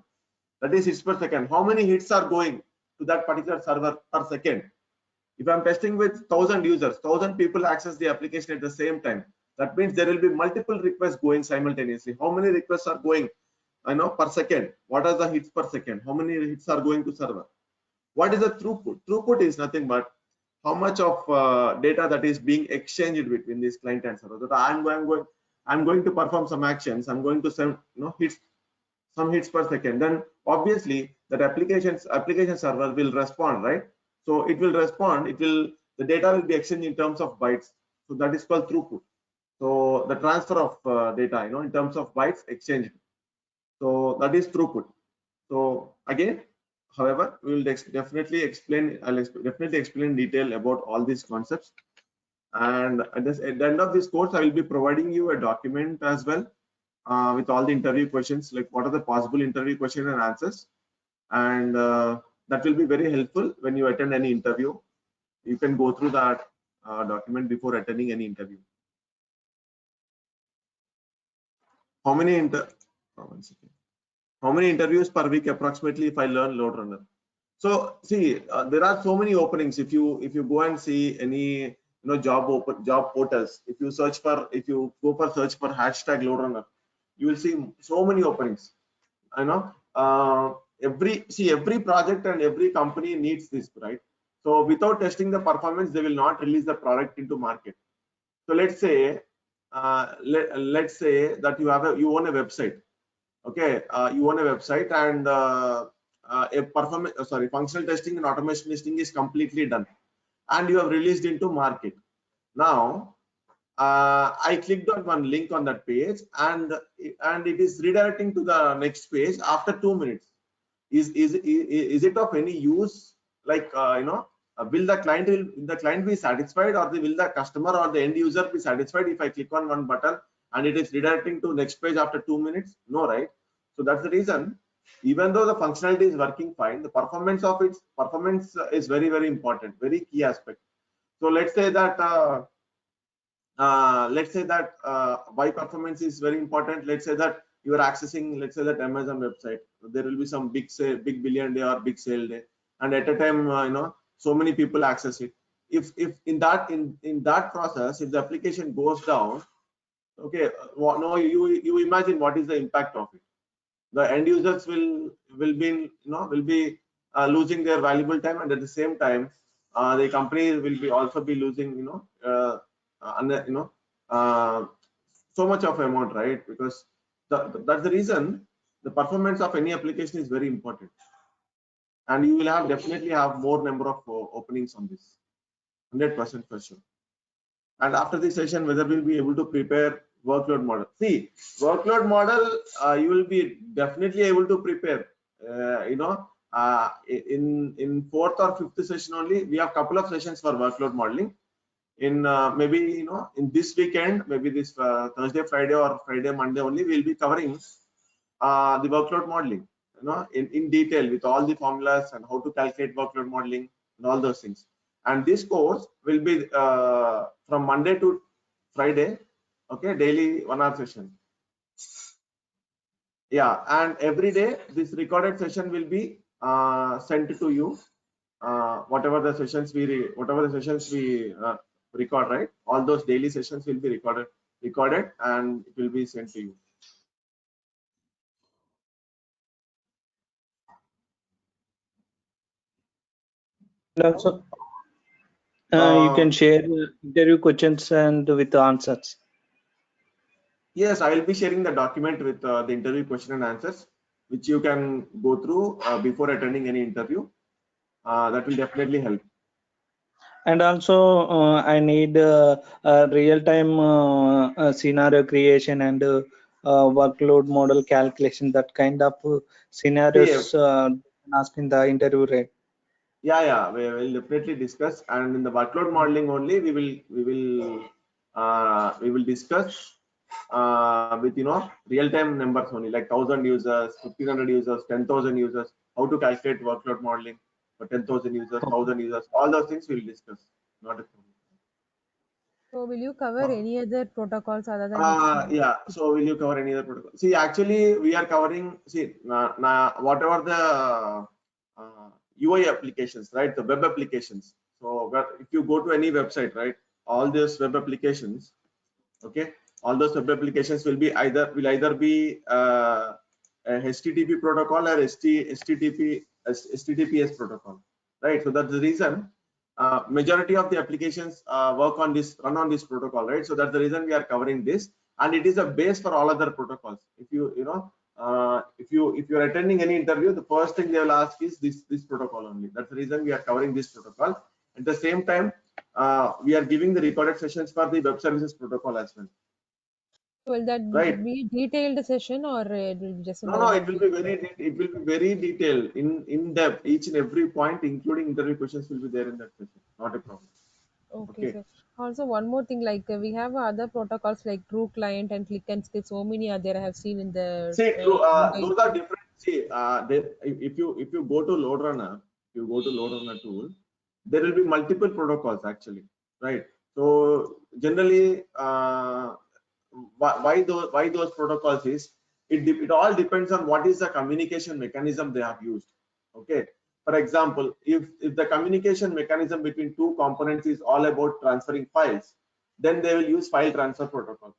That is hits per second. How many hits are going to that particular server per second? If I'm testing with 1,000 users, 1,000 people access the application at the same time. That means there will be multiple requests going simultaneously. How many requests are going, per second? What are the hits per second? How many hits are going to server? What is the throughput? Throughput is nothing but how much of data that is being exchanged between this client and server. That I'm going to perform some actions. I'm going to send some hits per second. Then obviously that application server will respond, right? So it will respond. The data will be exchanged in terms of bytes. So that is called throughput. So the transfer of data, in terms of bytes exchanged. So that is throughput. So again, however, we will definitely explain. I'll definitely explain in detail about all these concepts. And at the end of this course, I will be providing you a document as well with all the interview questions, like what are the possible interview questions and answers. And that will be very helpful when you attend any interview. You can go through that document before attending any interview. How many interviews per week approximately if I learn LoadRunner? So see, there are so many openings. If you go and see any job portals, if you go for search for hashtag LoadRunner, you will see so many openings. Every project and every company needs this, right? So without testing the performance, they will not release the product into market. So let's say that you own a website. Okay, you own a website and functional testing and automation testing is completely done, and you have released into market. Now I clicked on one link on that page, and it is redirecting to the next page after 2 minutes. Is it of any use? Like will the client be satisfied, or will the customer or the end user be satisfied if I click on one button and it is redirecting to next page after 2 minutes? No, right? So that's the reason. Even though the functionality is working fine, the performance is very, very important, very key aspect. So let's say that why performance is very important. Let's say that you are accessing, let's say that Amazon website. There will be some big billion day or big sale day, and at a time, so many people access it. If in that process, if the application goes down, okay, no, you imagine what is the impact of it. The end users will be losing their valuable time, and at the same time, the company will also be losing so much of amount, right? Because that's the reason the performance of any application is very important, and you will definitely have more number of openings on this, 100% for sure. And after this session, whether we'll be able to prepare workload model. See, workload model, you will be definitely able to prepare. In fourth or fifth session only, we have couple of sessions for workload modeling. In maybe in this weekend, maybe this Thursday, Friday, or Friday, Monday only, we'll be covering the workload modeling, in detail with all the formulas and how to calculate workload modeling and all those things. And this course will be from Monday to Friday, okay, daily 1 hour session. Yeah, and every day this recorded session will be sent to you. Whatever the sessions we record, right? All those daily sessions will be recorded, and it will be sent to you. And also, you can share interview questions and with the answers. Yes, I will be sharing the document with the interview question and answers, which you can go through before attending any interview. That will definitely help. And also, I need real-time scenario creation and workload model calculation. That kind of scenarios asked in the interview, right? Yeah, we will definitely discuss, and in the workload modeling only we will discuss with real-time numbers only, like 1,000 users, 1,500 users, 10,000 users, how to calculate workload modeling for 10,000 users, 1,000 users, all those things we will discuss. Not a problem. So will you cover any other protocols other than HTTP? Yeah. So will you cover any other protocol? See, actually, we are covering. See, whatever the UI applications, right? The web applications. So, if you go to any website, right? All these web applications, okay, all those web applications will either be a HTTP protocol or HTTPS protocol, right? So that's the reason majority of the applications run on this protocol, right? So that's the reason we are covering this, and it is a base for all other protocols. If you're attending any interview, the first thing they will ask is this protocol only. That's the reason we are covering this protocol. At the same time, we are giving the recorded sessions for the web services protocol as well. Will that Right. be a detailed session or it will be just a No, normal? it will be very detailed, in depth. Each and every point, including interview questions, will be there in that session. Not a problem. Okay, Okay. sir. Also, one more thing, like we have other protocols like True Client and Click and Skip. So many are there. I have seen in the See, those are YouTube. different. See, if you go to LoadRunner, tool, there will be multiple protocols actually, right? So generally, why those protocols is, it all depends on what is the communication mechanism they have used. Okay. For example, if the communication mechanism between two components is all about transferring files, then they will use file transfer protocol.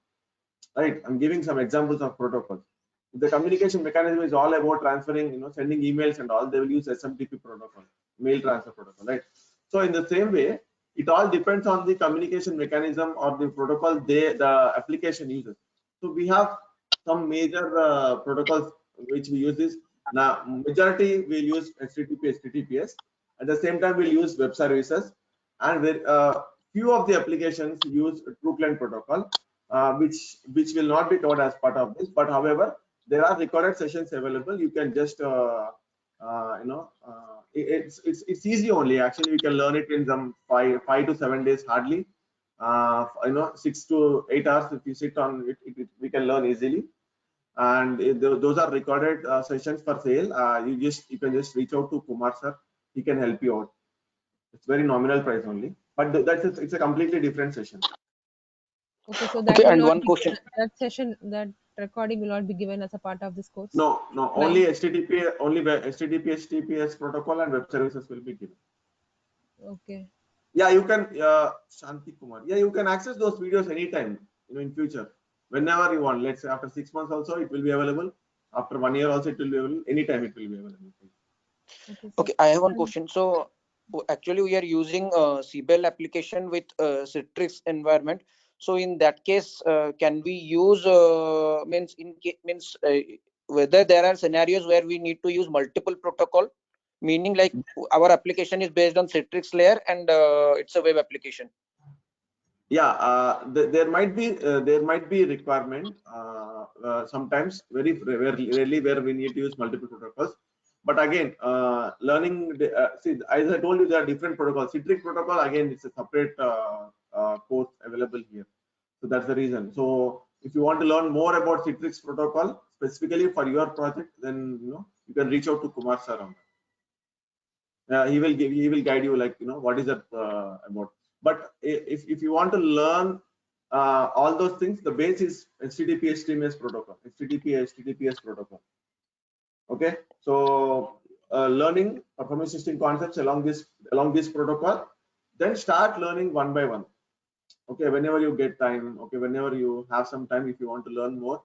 Right. I'm giving some examples of protocols. If the communication mechanism is all about transferring, sending emails and all, they will use SMTP protocol, mail transfer protocol, right? So in the same way, it all depends on the communication mechanism or the protocol the application uses. So we have some major protocols which we use this. Now, majority will use HTTP, HTTPS. At the same time, we'll use web services, and few of the applications use True Client protocol, which will not be taught as part of this. But however, there are recorded sessions available. You can just it's easy only. Actually, we can learn it in some 5 to 7 days hardly. 6 to 8 hours. If you sit on it, we can learn easily. And those are recorded sessions for sale. You can just reach out to Kumar sir. He can help you out. It's very nominal price only, but it's a completely different session. Okay, so that Okay, will and not one be question. that session, that recording will not be given as a part of this course. No, Right. only HTTP, HTTPS protocol and web services will be given. Okay. Yeah, you can, Shanti Kumar. Yeah, you can access those videos anytime, in future, whenever you want. Let's say after 6 months also, it will be available. After 1 year also, it will be available. Anytime it will be available. Okay, sir. Okay, I have one And question. So actually, we are using CBEL application with Citrix environment. So in that case, can we use whether there are scenarios where we need to use multiple protocol, meaning like our application is based on Citrix layer and it's a web application. Yeah, there might be requirement sometimes, very rarely, where we need to use multiple protocols. But again, learning see, as I told you, there are different protocols. Citrix protocol, again, it's a separate course available here. So that's the reason. So if you want to learn more about Citrix protocol specifically for your project, then you can reach out to Kumar sir on that. He will guide you, like what is that about. But if you want to learn all those things, the base is HTTP HTTPS protocol, HTTPS protocol. Okay, so learning performance testing concepts along this protocol, then start learning one by one. Okay, whenever you get time, okay, whenever you have some time, if you want to learn more,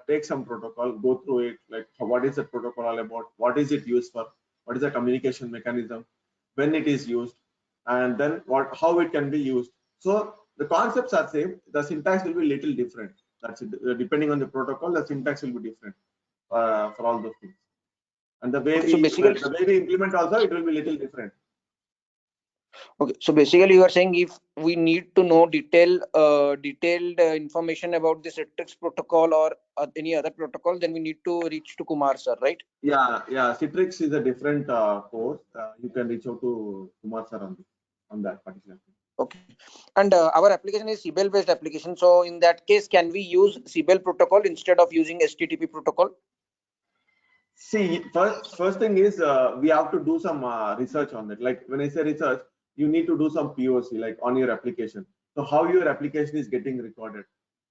take some protocol, go through it, like what is the protocol all about, what is it used for, what is the communication mechanism, when it is used, and then how it can be used. So the concepts are same, the syntax will be little different. That's it. Depending on the protocol, the syntax will be different for all those things, and the way Okay, so basically, we implement also, it will be little different. Okay, so basically you are saying if we need to know detailed information about this Citrix protocol or any other protocol, then we need to reach to Kumar sir, right? Yeah. Citrix is a different course. You can reach out to Kumar sir on that particular thing. Okay, and our application is CBEL based application. So in that case, can we use CBEL protocol instead of using HTTP protocol? See, first thing is we have to do some research on it. Like when I say research, you need to do some POC like on your application. So how your application is getting recorded.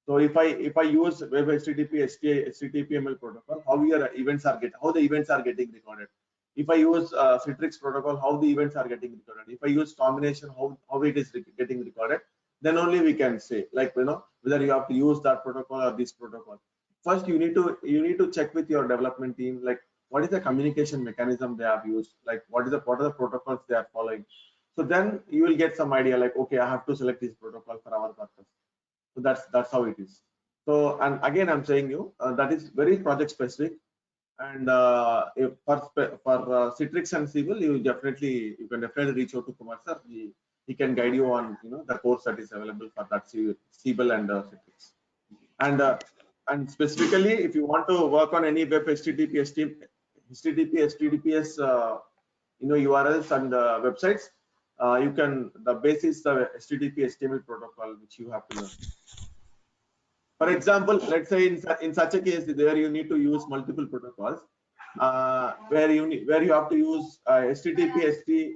So if I use Web HTTP HTTPML protocol, how the events are getting recorded. If I use Citrix protocol, how the events are getting recorded. If I use combination, how it is getting recorded. Then only we can say like whether you have to use that protocol or this protocol. First you need to check with your development team like what is the communication mechanism they have used, like what are the protocols they are following. So then you will get some idea like, okay, I have to select this protocol for our purpose. So that's how it is. So, and again I'm saying you that is very project specific. And for Citrix and CBEL, you can definitely reach out to Kumar sir. He can guide you on the course that is available for that CBEL and Citrix. And specifically, if you want to work on any web HTTPS URLs and websites, the base is the HTTP HTML protocol which you have to learn. For example, let's say in such a case where you need to use multiple protocols, where you have to use HTTP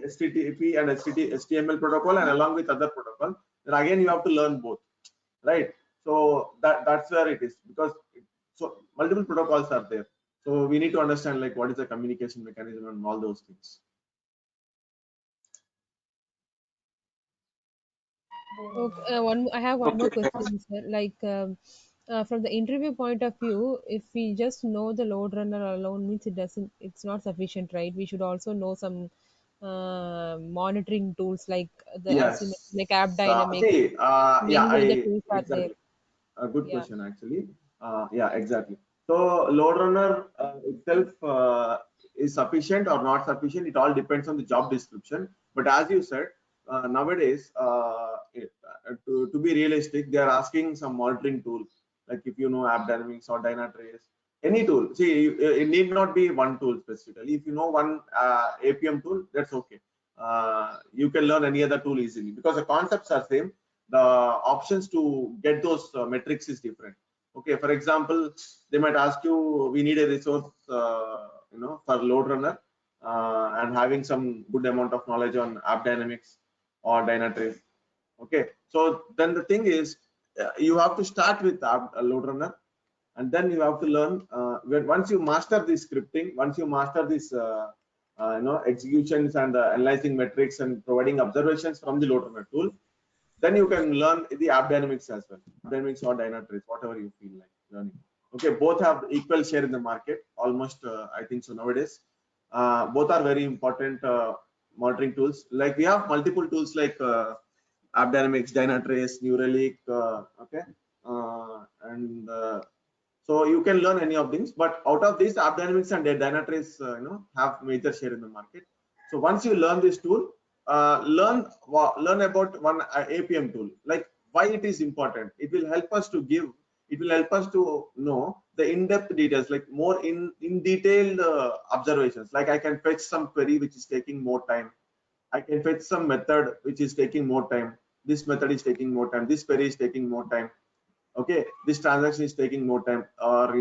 and HTML protocol and along with other protocol, then again you have to learn both, right? So that's where it is, because so multiple protocols are there. So we need to understand like what is the communication mechanism and all those things. Okay, I have one more Okay. question, sir. Like, from the interview point of view, if we just know the load runner alone means it's not sufficient, right? We should also know some monitoring tools like as you mentioned, Yes. like App Dynamics. Yeah, Many other tools are there. exactly. A good Yeah. question, actually. Yeah, exactly. So load runner itself is sufficient or not sufficient. It all depends on the job description. But as you said, nowadays, to be realistic, they are asking some monitoring tools. Like if you know App Dynamics or Dynatrace, any tool. See, it need not be one tool specifically. If you know one APM tool, that's okay. You can learn any other tool easily because the concepts are same. The options to get those metrics is different. Okay, for example, they might ask you, we need a resource, for load runner and having some good amount of knowledge on App Dynamics or Dynatrace. Okay, so then the thing is, you have to start with load runner, and then you have to learn. Once you master this scripting, once you master this, executions and analyzing metrics and providing observations from the load runner tool, then you can learn the App Dynamics as well. App Dynamics or Dynatrace, whatever you feel like learning. Okay, both have equal share in the market, almost. I think so nowadays. Both are very important monitoring tools. Like we have multiple tools like App Dynamics, Dynatrace, New Relic. Okay, and so you can learn any of these. But out of these, App Dynamics and Dynatrace, have major share in the market. So once you learn this tool, learn about one APM tool, like why it is important. It will help us to know the in-depth details, like more in detailed observations. Like I can fetch some query which is taking more time. I can fetch some method which is taking more time. This method is taking more time. This query is taking more time. Okay, this transaction is taking more time, or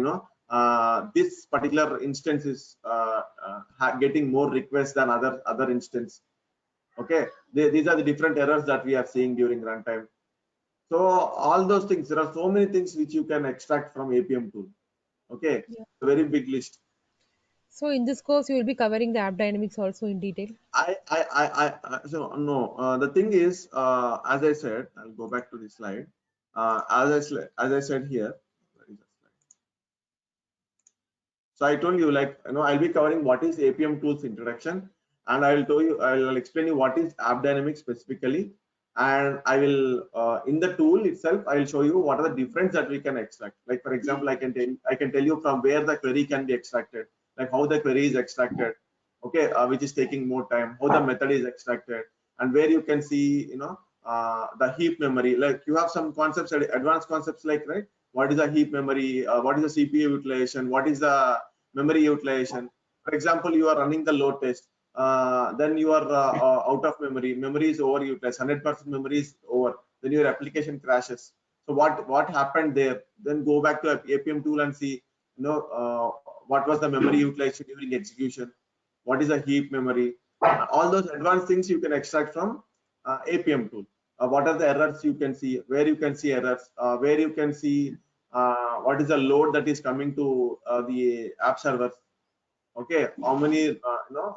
this particular instance is getting more requests than other instance. Okay, these are the different errors that we are seeing during runtime. So all those things, there are so many things which you can extract from APM tool. Okay, Yeah. a very big list. So in this course, you will be covering the App Dynamics also in detail. So no, the thing is, as I said, I'll go back to the slide. As I said here, where is the slide? So I told you, like, I'll be covering what is APM tools introduction, and I'll explain you what is App Dynamics specifically, and I will in the tool itself, I will show you what are the difference that we can extract. Like for example, I can tell you from where the query can be extracted, like how the query is extracted, okay, which is taking more time, how the method is extracted, and where you can see, the heap memory. Like you have some concepts, advanced concepts like, right, what is a heap memory, what is the CPU utilization, what is the memory utilization. For example, you are running the load test, then you are out of memory is overutilized, 100% memory is over, then your application crashes. So what happened there? Then go back to APM tool and see, what was the memory utilization during execution, what is a heap memory. All those advanced things you can extract from APM tool. What are the errors you can see, where you can see errors, where you can see what is the load that is coming to the app servers. Okay, how many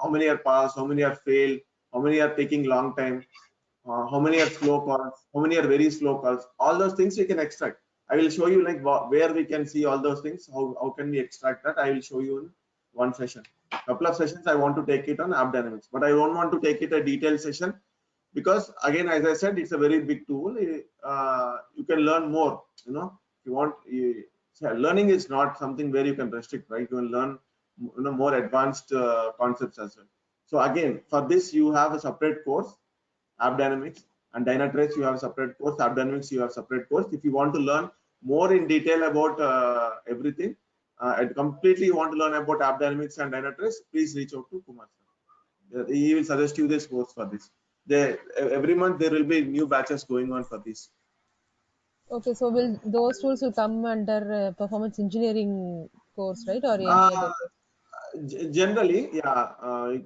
how many are passed, how many are failed, how many are taking long time, how many are slow calls, how many are very slow calls. All those things we can extract. I will show you like where we can see all those things. How can we extract that? I will show you in one session. Couple of sessions I want to take it on AppDynamics, but I don't want to take it a detailed session, because again, as I said, it's a very big tool. You can learn more. If you want, learning is not something where you can restrict, right? You can learn more advanced concepts as well. So again, for this you have a separate course, AppDynamics, and Dynatrace you have a separate course, AppDynamics you have a separate course. If you want to learn more in detail about everything, and completely you want to learn about AppDynamics and Dynatrace, please reach out to Kumar. He will suggest you this course for this. Every month there will be new batches going on for this. Okay, so will those tools will come under performance engineering course, right, or any other course? Generally, yeah,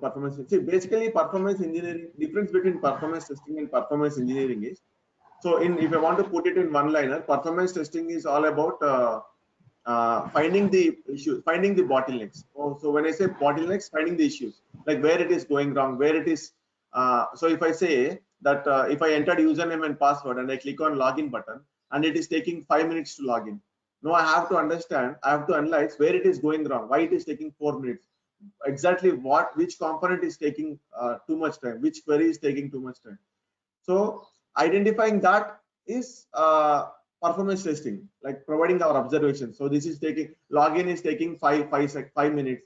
performance. See, basically, performance engineering, difference between performance testing and performance engineering is, so if I want to put it in one liner, performance testing is all about finding the issues, finding the bottlenecks. So when I say bottlenecks, finding the issues, like where it is going wrong, where it is. So if I say that if I entered username and password and I click on login button and it is taking 5 minutes to log in, now I have to understand, I have to analyze where it is going wrong, why it is taking 4 minutes, exactly which component is taking too much time, which query is taking too much time. So identifying that is performance testing, like providing our observations. So this is taking, login is taking 5 minutes.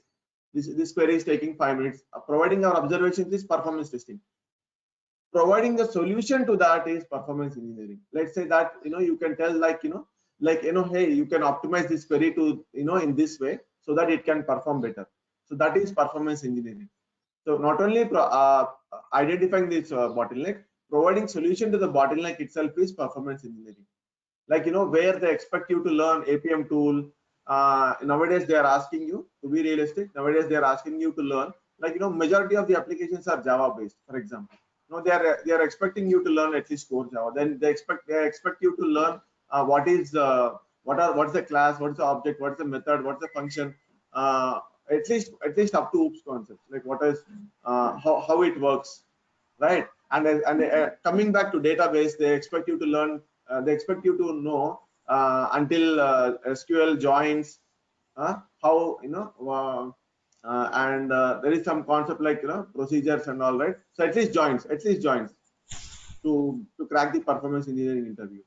This query is taking 5 minutes. Providing our observations is performance testing. Providing the solution to that is performance engineering. Let's say that you can tell hey, you can optimize this query to in this way so that it can perform better. So that is performance engineering. So not only identifying this bottleneck, providing solution to the bottleneck itself is performance engineering. Like where they expect you to learn APM tool. Nowadays they are asking you, to be realistic, nowadays they are asking you to learn, like majority of the applications are Java based, for example. They are expecting you to learn at least core Java. Then they expect you to learn what's the class, what's the object, what's the method, what's the function, at least up to OOPS concepts, like what is how it works, right? And coming back to database, they expect you to learn, they expect you to know until SQL joins, how and there is some concept like procedures and all, right? So at least joins to crack the performance engineering interview.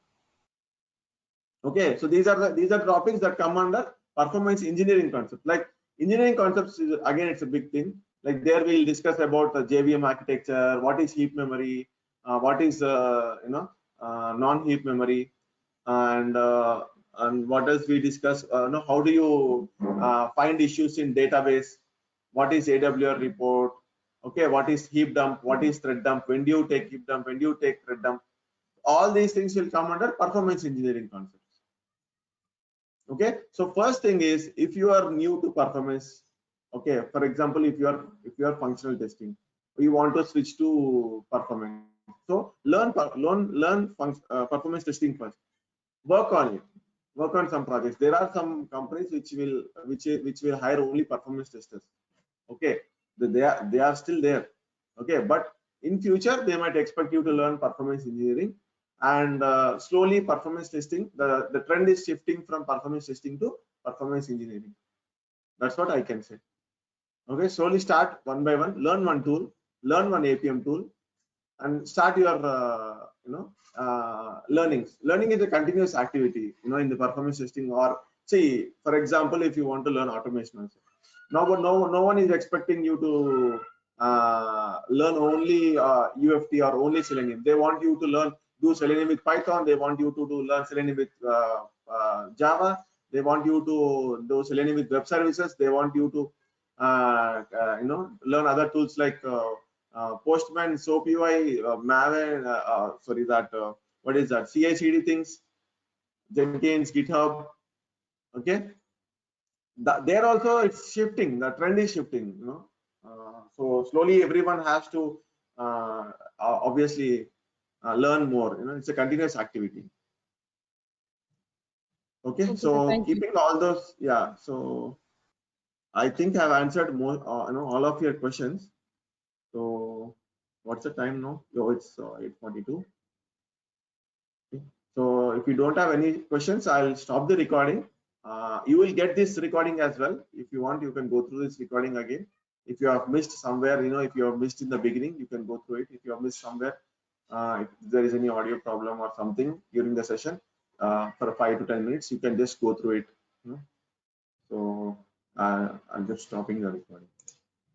Okay, so these are topics that come under performance engineering concept. Like engineering concepts is, again, it's a big thing. Like there we'll discuss about the JVM architecture, what is heap memory, what is non-heap memory, and what else we discuss. How do you find issues in database? What is AWR report? Okay, what is heap dump? What is thread dump? When do you take heap dump? When do you take thread dump? All these things will come under performance engineering concepts. Okay, so first thing is, if you are new to performance, okay, for example, if you are functional testing, you want to switch to performance, so learn performance testing first. Work on it. Work on some projects. There are some companies which will hire only performance testers. Okay, they are still there. Okay, but in future they might expect you to learn performance engineering, and slowly performance testing, the trend is shifting from performance testing to performance engineering. That's what I can say. Okay, slowly start one by one, learn one tool, learn one APM tool, and start your learnings. Learning is a continuous activity, in the performance testing. Or see, for example, if you want to learn automation also, no one is expecting you to learn only UFT or only Selenium. They want you to do Selenium with Python. They want you to learn Selenium with Java. They want you to do Selenium with web services. They want you to learn other tools like Postman, SoapUI, Maven. What is that? CI/CD things, Jenkins, GitHub. Okay, there also it's shifting. The trend is shifting. So slowly everyone has to obviously learn more. It's a continuous activity. Okay, Okay, sir, so thank you. keeping all those, yeah. So I think I've answered all of your questions. So what's the time now? Oh, it's 8:42. Okay. So if you don't have any questions, I'll stop the recording. You will get this recording as well. If you want, you can go through this recording again. If you have missed somewhere, if you have missed in the beginning, you can go through it. If you have missed somewhere, if there is any audio problem or something during the session, for 5 to 10 minutes, you can just go through it. So I'm just stopping the recording.